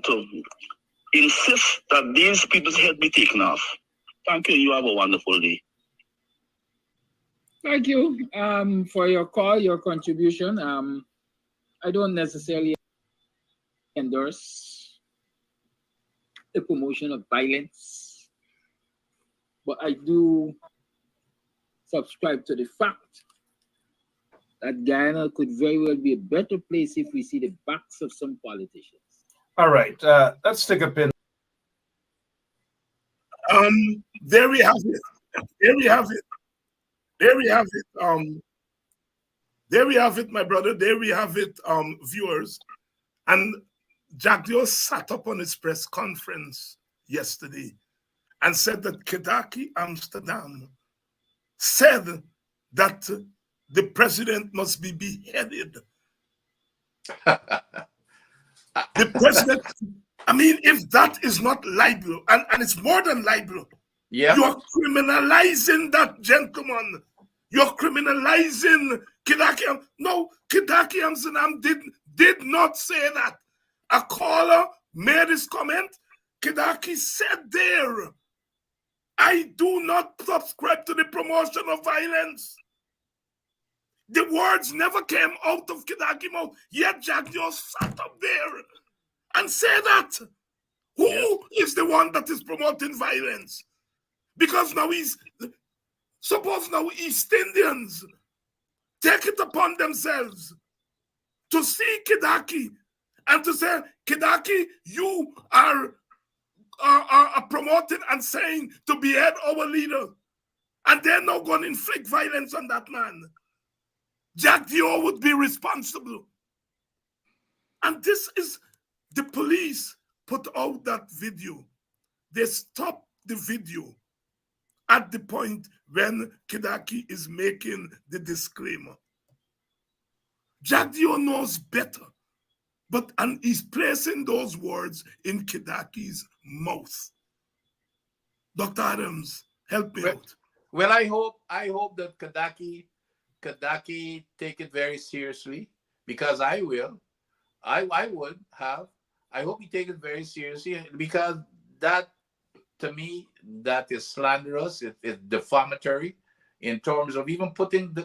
to insist that these people's head be taken off. Thank you. You have a wonderful day. Thank you for your call, your contribution. I don't necessarily endorse the promotion of violence, but I do subscribe to the fact that Guyana could very well be a better place if we see the backs of some politicians. All right, let's take a pin. There we have it. There we have it. There we have it. There we have it, my brother. There we have it, viewers. And Jack Dio sat up on his press conference yesterday and said that Kedaki Amsterdam said that the president must be beheaded. The president, I mean, if that is not libel, and it's more than libel, Yeah. you're criminalizing that gentleman. You're criminalizing Kedaki. No, Kedaki Amsterdam did not say that. A caller made this comment. Kedaki said there, I do not subscribe to the promotion of violence. The words never came out of Kedaki mouth. Yet Jack just sat up there and said that. Who is the one that is promoting violence? Because now suppose now East Indians take it upon themselves to see Kedaki and to say, Kedaki, you are promoting and saying to behead our leader. And they're now going to inflict violence on that man. Jack Dio would be responsible. And this is, the police put out that video. They stopped the video at the point when Kedaki is making the disclaimer. Jack Dio knows better, and he's placing those words in Kedaki's mouth. Dr. Adams, help me out. Well, I hope that Kedaki take it very seriously, because I will. I would have. I hope he take it very seriously, because that, to me, that is slanderous. It's defamatory in terms of even putting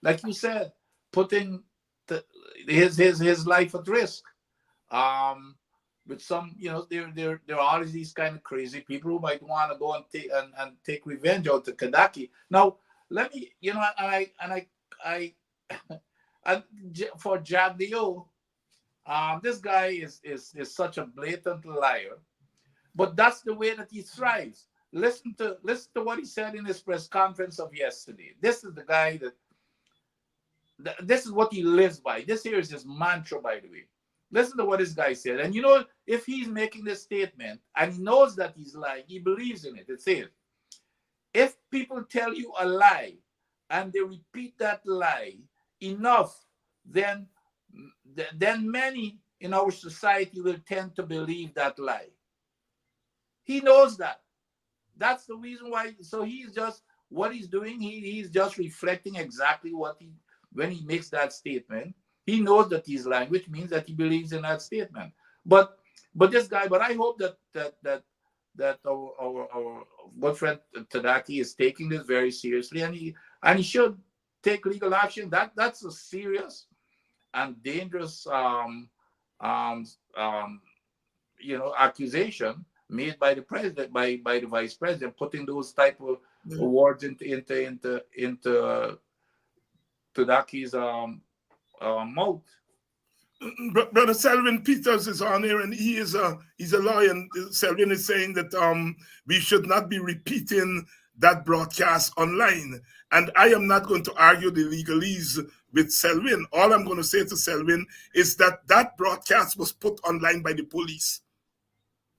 like you said, putting his life at risk. With some, there are all these kind of crazy people who might want to go and take revenge out to Kedaki. Now, let me, and for Jack Dio, this guy is such a blatant liar, but that's the way that he thrives. Listen to what he said in his press conference of yesterday. This is the guy this is what he lives by. This here is his mantra, by the way. Listen to what this guy said. And if he's making this statement and he knows that he's lying, he believes in it. It says, if people tell you a lie and they repeat that lie enough, then many in our society will tend to believe that lie. He knows that. That's the reason why. So he's just, what he's doing, he's just reflecting exactly when he makes that statement. He knows that he's lying, which means that he believes in that statement. But this guy, I hope that our good friend Tadaki is taking this very seriously, and he should take legal action. That's a serious and dangerous um, um, accusation made by the president, by the vice president, putting those type of words into Tadaki's mouth. Brother Selwyn Peters is on here, and he's a lawyer. And Selwyn is saying that we should not be repeating that broadcast online. And I am not going to argue the legalese with Selwyn. All I'm going to say to Selwyn is that that broadcast was put online by the police.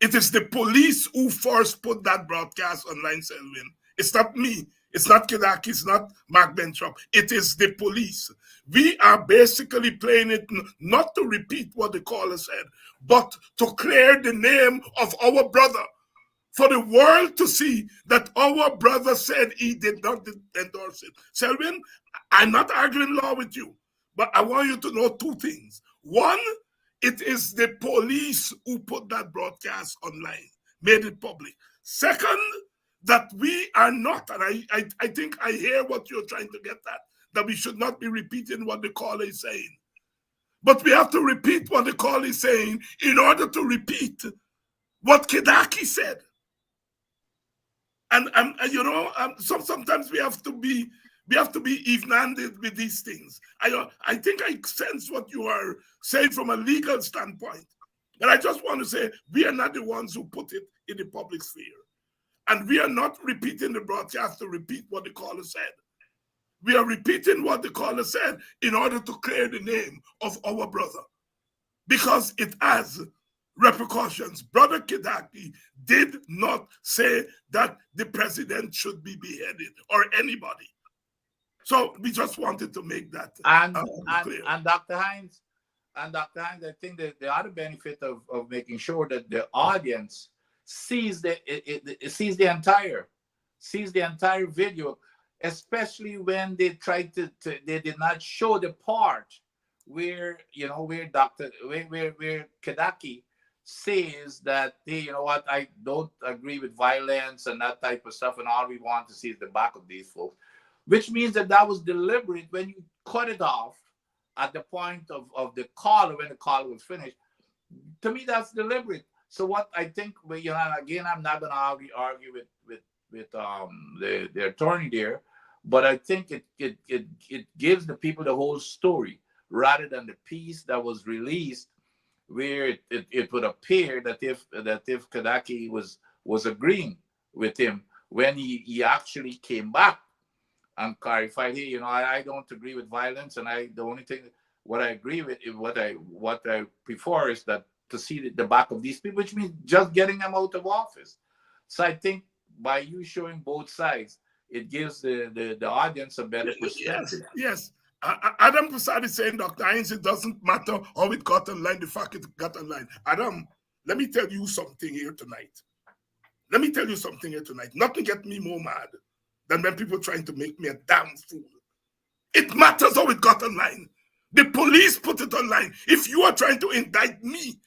It is the police who first put that broadcast online, Selwyn. It's not me. It's not Kedaki. It's not Mark Bentrup. It is the police. We are basically playing it not to repeat what the caller said, but to clear the name of our brother. For the world to see that our brother said he did not endorse it. Selwyn, I'm not arguing law with you, but I want you to know two things. One, it is the police who put that broadcast online, made it public. Second, that we are not, and I think I hear what you're trying to get at, that we should not be repeating what the caller is saying. But we have to repeat what the caller is saying in order to repeat what Kedaki said. And sometimes we have to be even-handed with these things. I think I sense what you are saying from a legal standpoint. And I just want to say, we are not the ones who put it in the public sphere. And we are not repeating the broadcast to repeat what the caller said. We are repeating what the caller said in order to clear the name of our brother. Because it has repercussions. Brother Kedaki did not say that the president should be beheaded or anybody. So we just wanted to make that clear. And Dr. Hines, I think that the other benefit of making sure that the audience sees the entire video, especially when they tried they did not show the part where Kedaki says that, hey, you know what, I don't agree with violence and that type of stuff, and all we want to see is the back of these folks, which means that was deliberate. When you cut it off at the point of the caller, when the caller was finished, to me that's deliberate. So what I think, again, I'm not going to argue with the attorney there, but I think it gives the people the whole story rather than the piece that was released, where it would appear that if Kedaki was agreeing with him when he actually came back and clarified, hey, I don't agree with violence, and the only thing what I agree with, what I prefer is that to see the back of these people, which means just getting them out of office. So I think by you showing both sides, it gives the audience a better perspective. Yes. Adam Prasad is saying, Dr. Hines, it doesn't matter how it got online, the fact it got online. Adam, let me tell you something here tonight. Nothing gets me more mad than when people trying to make me a damn fool. It matters how it got online. The police put it online. If you are trying to indict me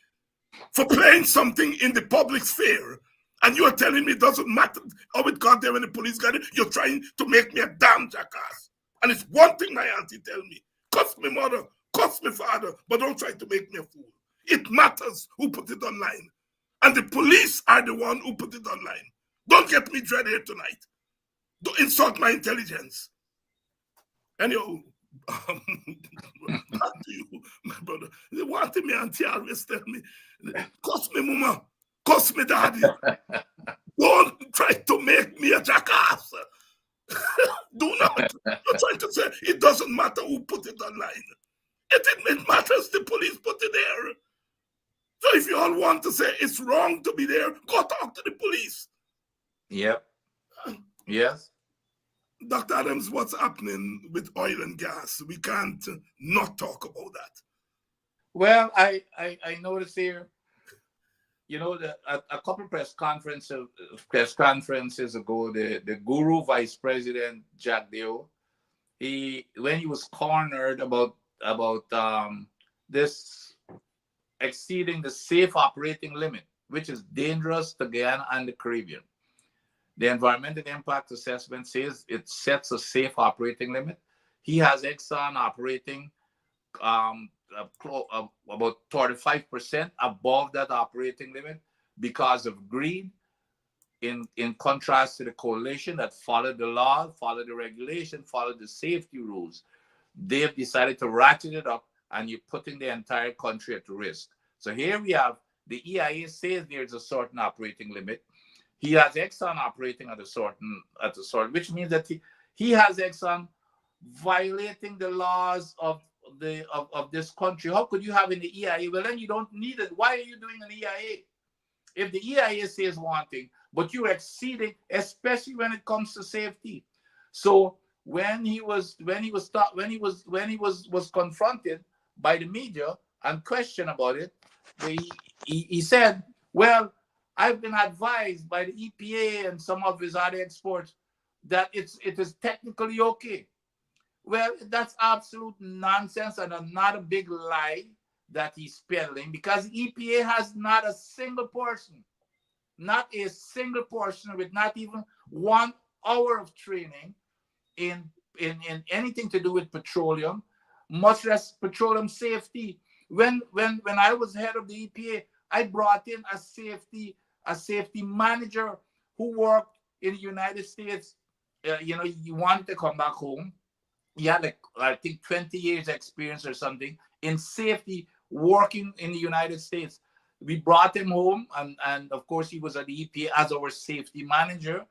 for playing something in the public sphere, and you are telling me it doesn't matter how it got there when the police got it, you're trying to make me a damn jackass. And it's one thing my auntie tell me: cuss me mother, cuss me father, but don't try to make me a fool. It matters who put it online. And the police are the one who put it online. Don't get me dread here tonight. Don't insult my intelligence. Anyhow, back to you, my brother. They wanted me auntie always tell me, cuss me mama, cuss me daddy. Don't try to make me a jackass. Do not. You're trying to say it doesn't matter who put it online. It matters the police put it there. So if you all want to say it's wrong to be there, go talk to the police. Yep. Yes. Dr. Adams, what's happening with oil and gas? We can't not talk about that. Well, I noticed here, a couple press conferences ago, the Guru Vice President Jack Deo, when he was cornered about this exceeding the safe operating limit, which is dangerous to Guyana and the Caribbean, The environmental impact assessment says it sets a safe operating limit. He has Exxon operating about 35% above that operating limit because of greed, in contrast to the coalition that followed the law, followed the regulation, followed the safety rules. They've decided to ratchet it up, and you're putting the entire country at risk. So here we have the EIA says there's a certain operating limit. He has Exxon operating at a certain, which means that he has Exxon violating the laws of this country. How could you have in the EIA? Well, then you don't need it. Why are you doing an EIA? If the EIA says one thing, but you're exceeding, especially when it comes to safety. So when he was confronted by the media and questioned about it, he said, well, I've been advised by the EPA and some of his other experts that it is technically okay. Well, that's absolute nonsense and another big lie that he's peddling, because EPA has not a single person with not even 1 hour of training in anything to do with petroleum, much less petroleum safety. When I was head of the EPA, I brought in a safety manager who worked in the United States. He wanted to come back home. He had, like, I think 20 years experience or something in safety working in the United States. We brought him home, and of course he was at the EPA as our safety manager.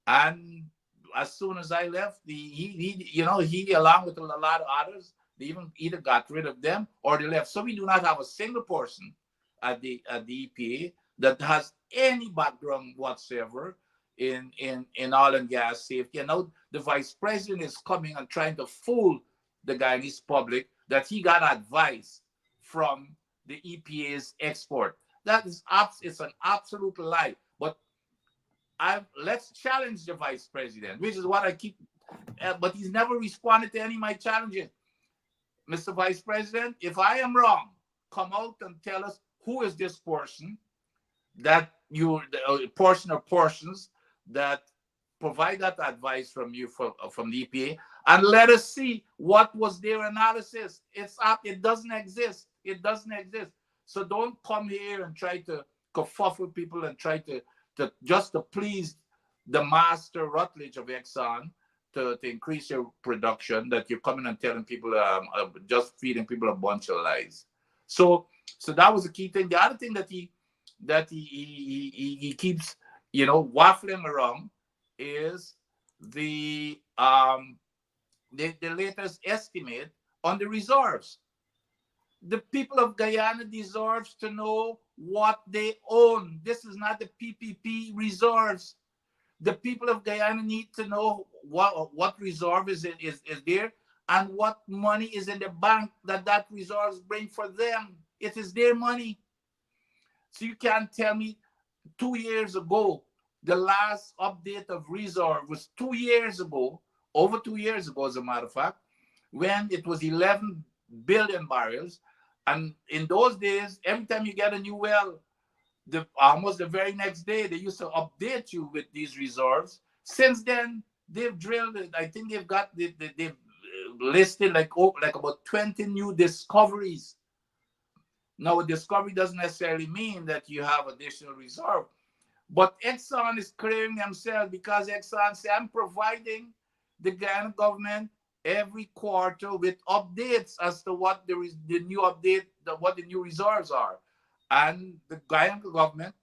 And as soon as I left, he along with a lot of others, they even either got rid of them or they left. So we do not have a single person at the EPA that has any background whatsoever in oil and gas safety. And now the vice president is coming and trying to fool the Guyanese public that he got advice from the EPA's export. It's an absolute lie. But let's challenge the vice president, which is what I keep. But he's never responded to any of my challenges. Mr. Vice President, if I am wrong, come out and tell us who is this person that portion or portions that provide that advice from you from the EPA, and let us see what was their analysis. It doesn't exist. It doesn't exist. So don't come here and try to kerfuffle people and try to just to please the master Rutledge of Exxon to increase your production, that you're coming and telling people, just feeding people a bunch of lies. So that was the key thing. The other thing that he keeps, waffling around is the latest estimate on the reserves. The people of Guyana deserves to know what they own. This is not the PPP reserves. The people of Guyana need to know what reserve is there and what money is in the bank that reserves bring for them. It is their money. So you can't tell me 2 years ago, the last update of reserve was 2 years ago, over 2 years ago, as a matter of fact, when it was 11 billion barrels. And in those days, every time you get a new well, almost the very next day, they used to update you with these reserves. Since then, they've drilled, I think they've listed like about 20 new discoveries. Now, a discovery doesn't necessarily mean that you have additional reserve. But Exxon is clearing themselves because Exxon says, I'm providing the Guyana government every quarter with updates as to what the new reserves are. And the Guyana government,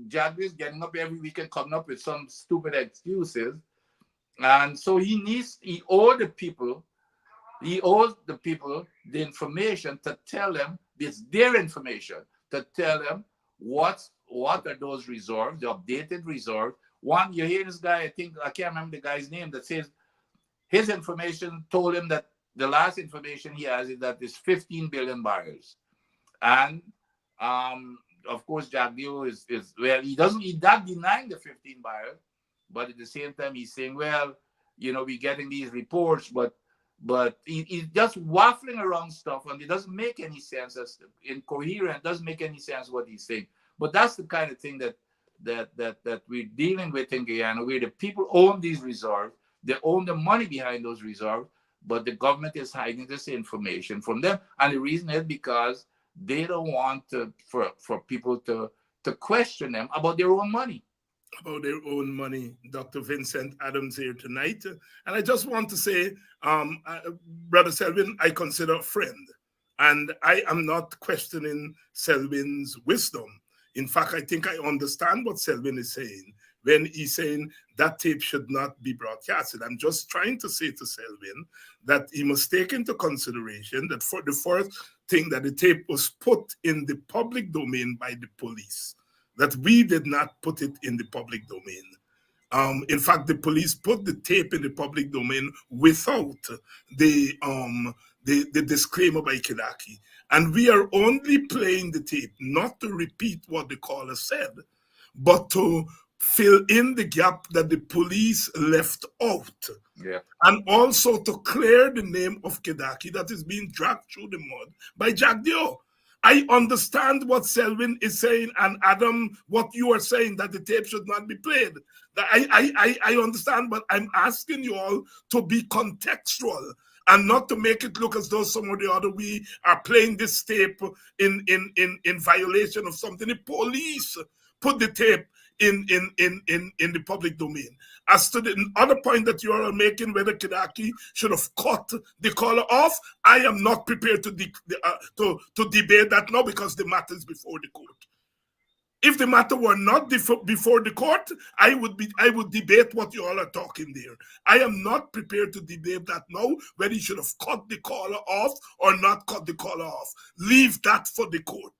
Jagger, is getting up every week and coming up with some stupid excuses. And so he owes the people the information to tell them, it's their information, to tell them what are those reserves, the updated reserves. One, you hear this guy, I can't remember the guy's name, that says his information told him that the last information he has is that it's 15 billion barrels. And of course, Jagdio is he's not denying the 15 barrels, but at the same time he's saying, well, we're getting these reports, but he's just waffling around stuff, and it doesn't make any sense. As incoherent, doesn't make any sense what he's saying. But that's the kind of thing that we're dealing with in Guyana, where the people own these reserves, they own the money behind those reserves, but the government is hiding this information from them. And the reason is because they don't want for people to question them about their own money. About their own money. Dr. Vincent Adams here tonight. And I just want to say, Brother Selvin, I consider a friend. And I am not questioning Selvin's wisdom. In fact, I think I understand what Selvin is saying when he's saying that tape should not be broadcasted. I'm just trying to say to Selvin that he must take into consideration that for the first thing, that the tape was put in the public domain by the police, that we did not put it in the public domain. In fact, the police put the tape in the public domain without the disclaimer by Kidaki. And we are only playing the tape, not to repeat what the caller said, but to fill in the gap that the police left out. Yeah. And also to clear the name of Kidaki that is being dragged through the mud by Jack Dio. I understand what Selvin is saying, and Adam, what you are saying, that the tape should not be played. I understand, but I'm asking you all to be contextual and not to make it look as though some or the other we are playing this tape in violation of something. The police put the tape in the public domain. As to the other point that you are making, whether Kidaki should have cut the caller off, I am not prepared to debate that now, because the matter is before the court. If the matter were not before the court, I would debate what you all are talking there. I am not prepared to debate that now, whether he should have cut the caller off or not cut the caller off. Leave that for the court.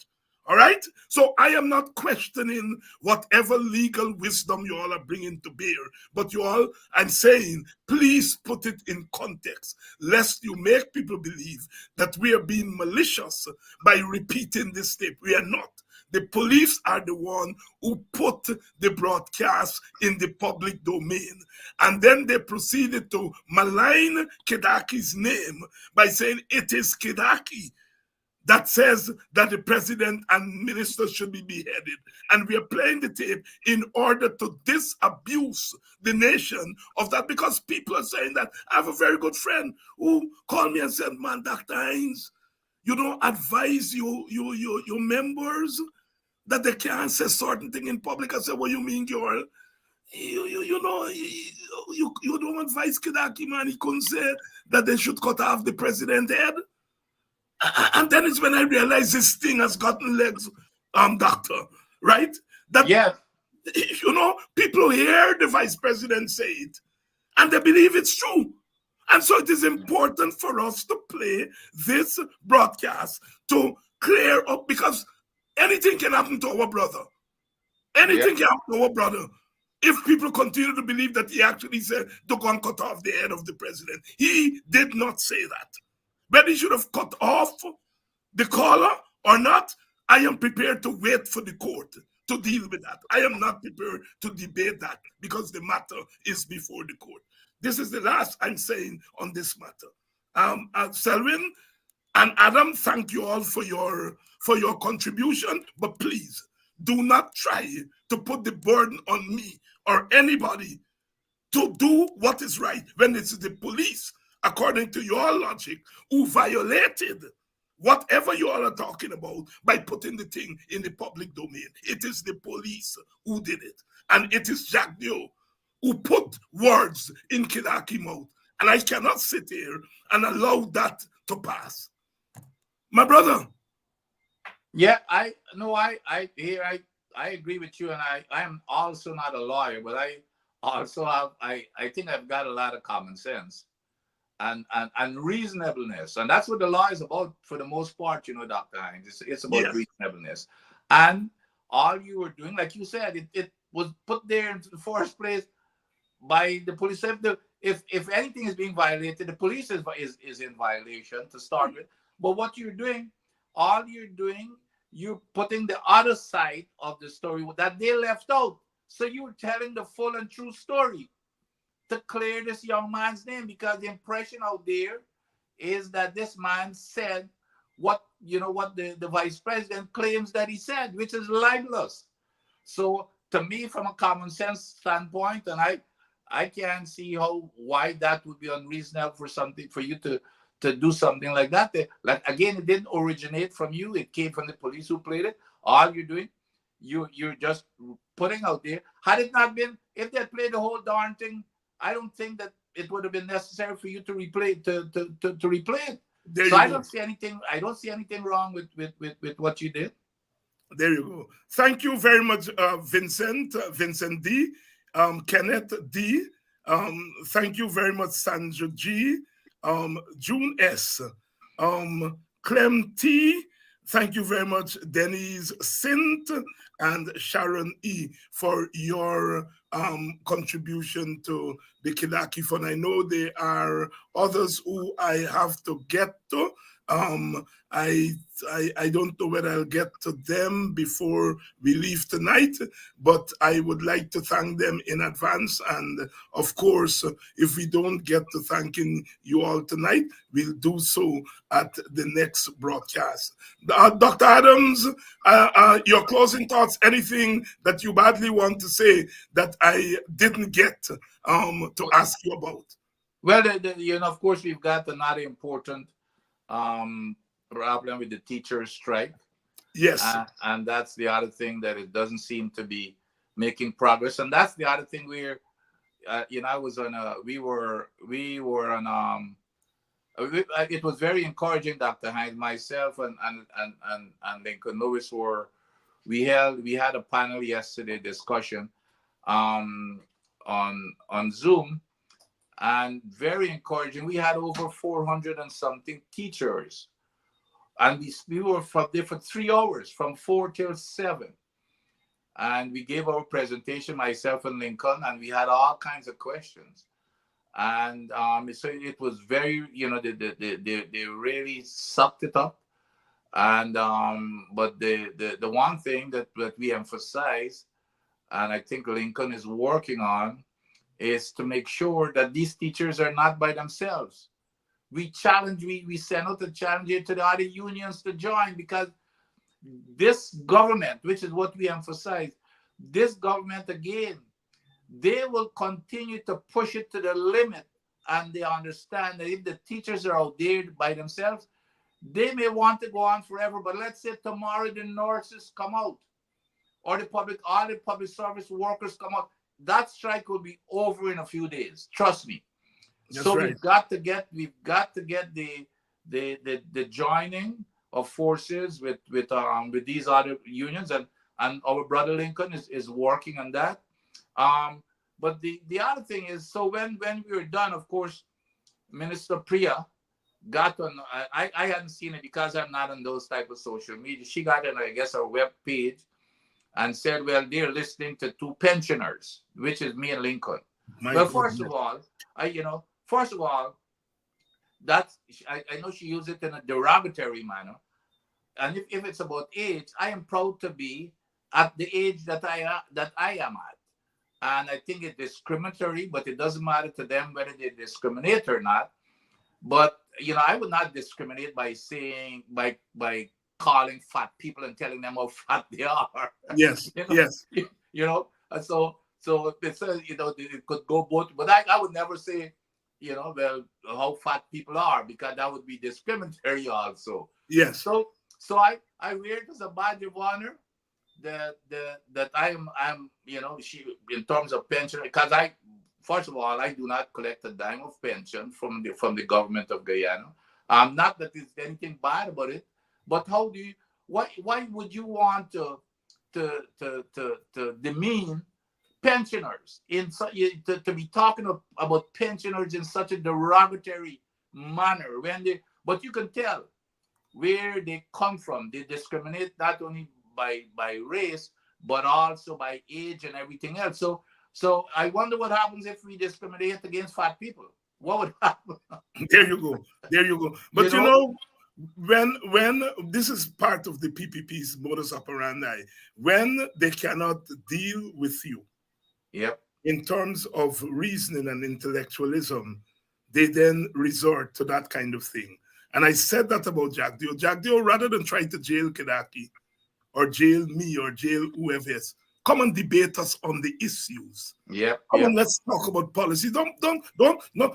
All right? So I am not questioning whatever legal wisdom you all are bringing to bear. But you all, I'm saying, please put it in context, lest you make people believe that we are being malicious by repeating this tape. We are not. The police are the one who put the broadcast in the public domain. And then they proceeded to malign Kedaki's name by saying it is Kedaki that says that the president and ministers should be beheaded. And we are playing the tape in order to disabuse the nation of that, because people are saying that. I have a very good friend who called me and said, man, Dr. Hines, you don't advise your members that they can't say certain thing in public. I said, what you mean, Joel? You don't advise Kidaki, man. He couldn't say that they should cut off the president's head. And then it's when I realized this thing has gotten legs, doctor, right? That, yes, people hear the vice president say it, and they believe it's true. And so it is important for us to play this broadcast to clear up, because anything can happen to our brother. Anything can happen to our brother. If people continue to believe that he actually said to go and cut off the head of the president. He did not say that. Whether he should have cut off the caller or not, I am prepared to wait for the court to deal with that. I am not prepared to debate that, because the matter is before the court. This is the last I'm saying on this matter. Selwyn and Adam, thank you all for your contribution, but please do not try to put the burden on me or anybody to do what is right when it's the police, according to your logic, who violated whatever you all are talking about by putting the thing in the public domain. It is the police who did it. And it is Jack Dio who put words in Kidaki mouth. And I cannot sit here and allow that to pass. My brother. Yeah, I agree with you, and I am also not a lawyer, but I also have I think I've got a lot of common sense and reasonableness, and that's what the law is about for the most part, Dr. Hines. It's about reasonableness, and all you were doing, like you said, it was put there into the first place by the police. If anything is being violated, the police is in violation to start with. But what you're doing, you're putting the other side of the story that they left out. So you're telling the full and true story to clear this young man's name, because the impression out there is that this man said what the vice president claims that he said, which is libelous. So to me, from a common sense standpoint, and I can't see why that would be unreasonable for you to do something like that. Like again, it didn't originate from you. It came from the police who played it. All you're doing, you're just putting out there. Had it not been, if they had played the whole darn thing, I don't think that it would have been necessary for you to replay to replay it. There So you I go. don't see anything. I don't see anything wrong with what you did. There you go. Thank you very much, Vincent, Vincent D, Kenneth D. Thank you very much, Sandra G, June S, Clem T. Thank you very much, Denise Sint and Sharon E, for your contribution to the Kidaki Fund. I know there are others who I have to get to. I don't know whether I'll get to them before we leave tonight, but I would like to thank them in advance. And of course, if we don't get to thanking you all tonight, we'll do so at the next broadcast. Dr. Adams, your closing thoughts, anything that you badly want to say that I didn't get to ask you about? Well, of course, we've got another important problem with the teachers' strike. Yes. And that's the other thing, that it doesn't seem to be making progress. And that's the other thing where, I was on we were on, it was very encouraging, Dr. Hines, myself and Lincoln Lewis we had a panel yesterday discussion on Zoom, and very encouraging. We had over 400 and something teachers, and we were from there for 3 hours, from 4 till 7, and we gave our presentation, myself and Lincoln, and we had all kinds of questions, and so it was very, they really sucked it up, and but the one thing that we emphasize, and I think Lincoln is working on, is to make sure that these teachers are not by themselves. We send out a challenge to the other unions to join, because this government, which is what we emphasize, this government, again, they will continue to push it to the limit, and they understand that if the teachers are out there by themselves, they may want to go on forever, but let's say tomorrow the nurses come out, or all the public service workers come out, that strike will be over in a few days. Trust me. That's so right. we've got to get the joining of forces with these other unions, and our brother Lincoln is working on that. But the other thing is, so when we were done, of course, Minister Priya got on. I hadn't seen it because I'm not on those type of social media. She got on, I guess, our web page, and said, well, they're listening to 2 pensioners, which is me and Lincoln. First of all, that's, I know she used it in a derogatory manner. And if it's about age, I am proud to be at the age that I am at. And I think it's discriminatory, but it doesn't matter to them whether they discriminate or not. But, I would not discriminate by saying, by calling fat people and telling them how fat they are. Yes, yes. And so it's it could go both, but I would never say, well, how fat people are, because that would be discriminatory also. Yes. So I wear it as a badge of honor that I'm she, in terms of pension, because first of all, I do not collect a dime of pension from the government of Guyana. Not that there's anything bad about it. But why would you want to demean pensioners to be talking about pensioners in such a derogatory manner, but you can tell where they come from. They discriminate not only by race, but also by age and everything else. So I wonder what happens if we discriminate against fat people. What would happen? There you go. But when this is part of the PPP's modus operandi, when they cannot deal with you, yep, in terms of reasoning and intellectualism, they then resort to that kind of thing. And I said that about Jack Dio. Jack Dio, rather than try to jail Kidaki or jail me or jail whoever else, come and debate us on the issues. Yep. Come on, let's talk about policy. Don't,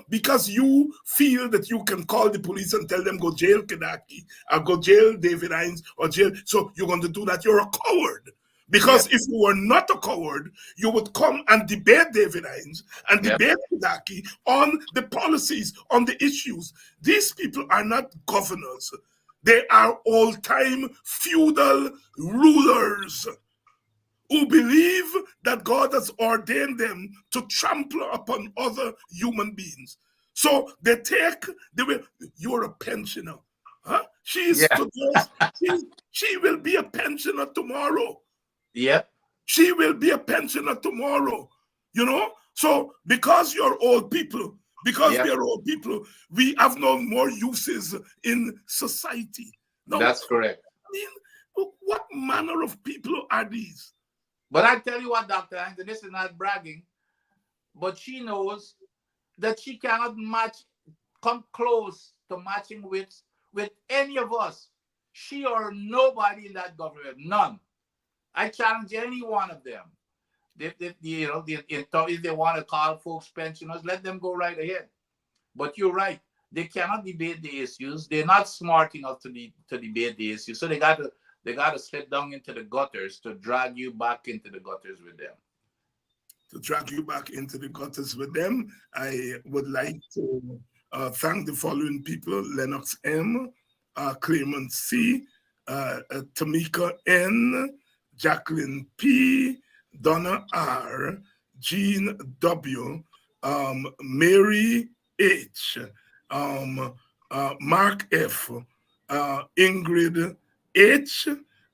because you feel that you can call the police and tell them go jail Kedaki, or go jail David Hines, or jail. So you're going to do that. You're a coward. Because if you were not a coward, you would come and debate David Hines and debate Kedaki on the policies, on the issues. These people are not governors. They are all-time feudal rulers who believe that God has ordained them to trample upon other human beings. So they take the way, you're a pensioner. Huh? She will be a pensioner tomorrow. Yep. She will be a pensioner tomorrow. You know? So because you're old people, because we are old people, we have no more uses in society. No, that's correct. I mean, what manner of people are these? But I tell you what, Dr. Hines, this is not bragging, but she knows that she cannot come close to matching with any of us. She or nobody in that government, none. I challenge any one of them. If they want to call folks pensioners, let them go right ahead. But you're right. They cannot debate the issues. They're not smart enough to debate the issues. So they got to slip down into the gutters to drag you back into the gutters with them. To drag you back into the gutters with them, I would like to thank the following people: Lennox M, Clement C, Tamika N, Jacqueline P, Donna R, Jean W, Mary H, Mark F, Ingrid H.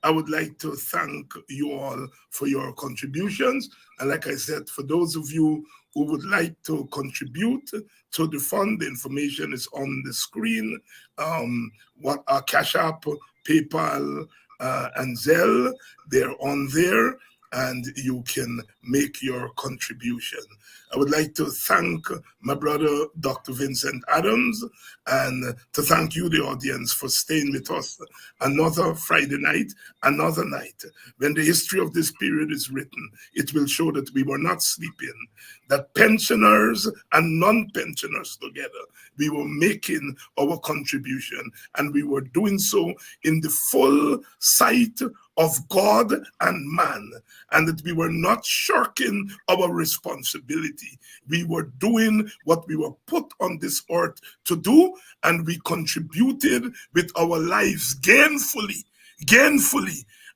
I would like to thank you all for your contributions. And like I said, for those of you who would like to contribute to the fund, the information is on the screen. What are Cash App, PayPal, and Zelle, they're on there, and you can make your contribution. I would like to thank my brother, Dr. Vincent Adams, and to thank you, the audience, for staying with us another Friday night, another night. When the history of this period is written, it will show that we were not sleeping, that pensioners and non-pensioners together, we were making our contribution, and we were doing so in the full sight of God and man, and that we were not shirking our responsibility. We were doing what we were put on this earth to do, and we contributed with our lives gainfully.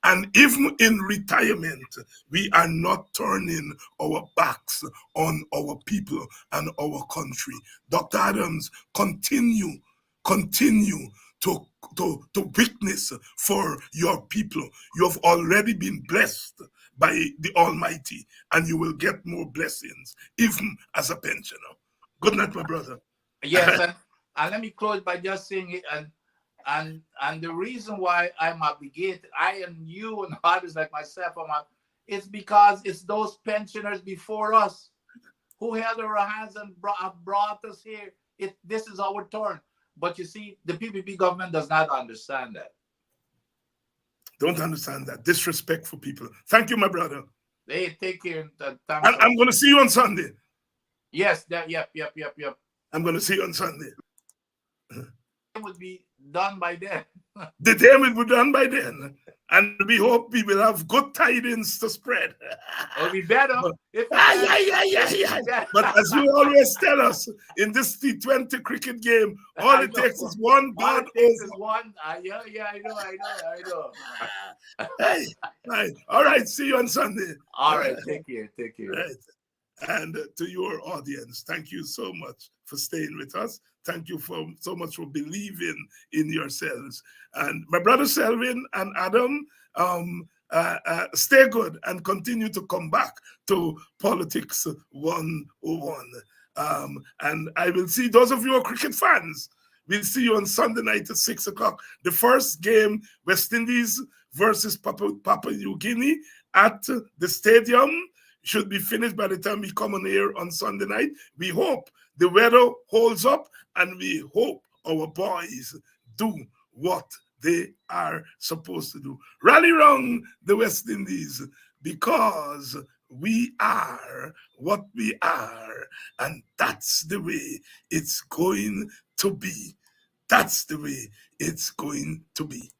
And even in retirement, we are not turning our backs on our people and our country. Dr. Adams, continue to witness for your people. You have already been blessed by the Almighty, and you will get more blessings, even as a pensioner. Good night, my brother. Yes, and let me close by just saying it, and the reason why I'm obligated, I and you and others like myself, it's because it's those pensioners before us who held our hands and brought us here. This is our turn. But you see, the PPP government does not understand that. Don't understand that. Disrespectful people. Thank you, my brother. Hey, take care. I'm going to see you on Sunday. Yes. Yep. I'm going to see you on Sunday. It would be done by then. The day will be done by then. And we hope we will have good tidings to spread. It'll be better. But as you always tell us, in this T20 cricket game, all it takes is one bad over. Yeah, I know. Hey, all right, see you on Sunday. All right, take care. Right. And to your audience, thank you so much for staying with us. Thank you so much for believing in yourselves. And my brother Selvin and Adam, stay good and continue to come back to Politics 101. And I will see those of you who are cricket fans. We'll see you on Sunday night at 6 o'clock. The first game, West Indies versus Papua New Guinea at the stadium, should be finished by the time we come on air on Sunday night. We hope the weather holds up, and we hope our boys do what they are supposed to do. Rally round the West Indies, because we are what we are, and that's the way it's going to be. That's the way it's going to be.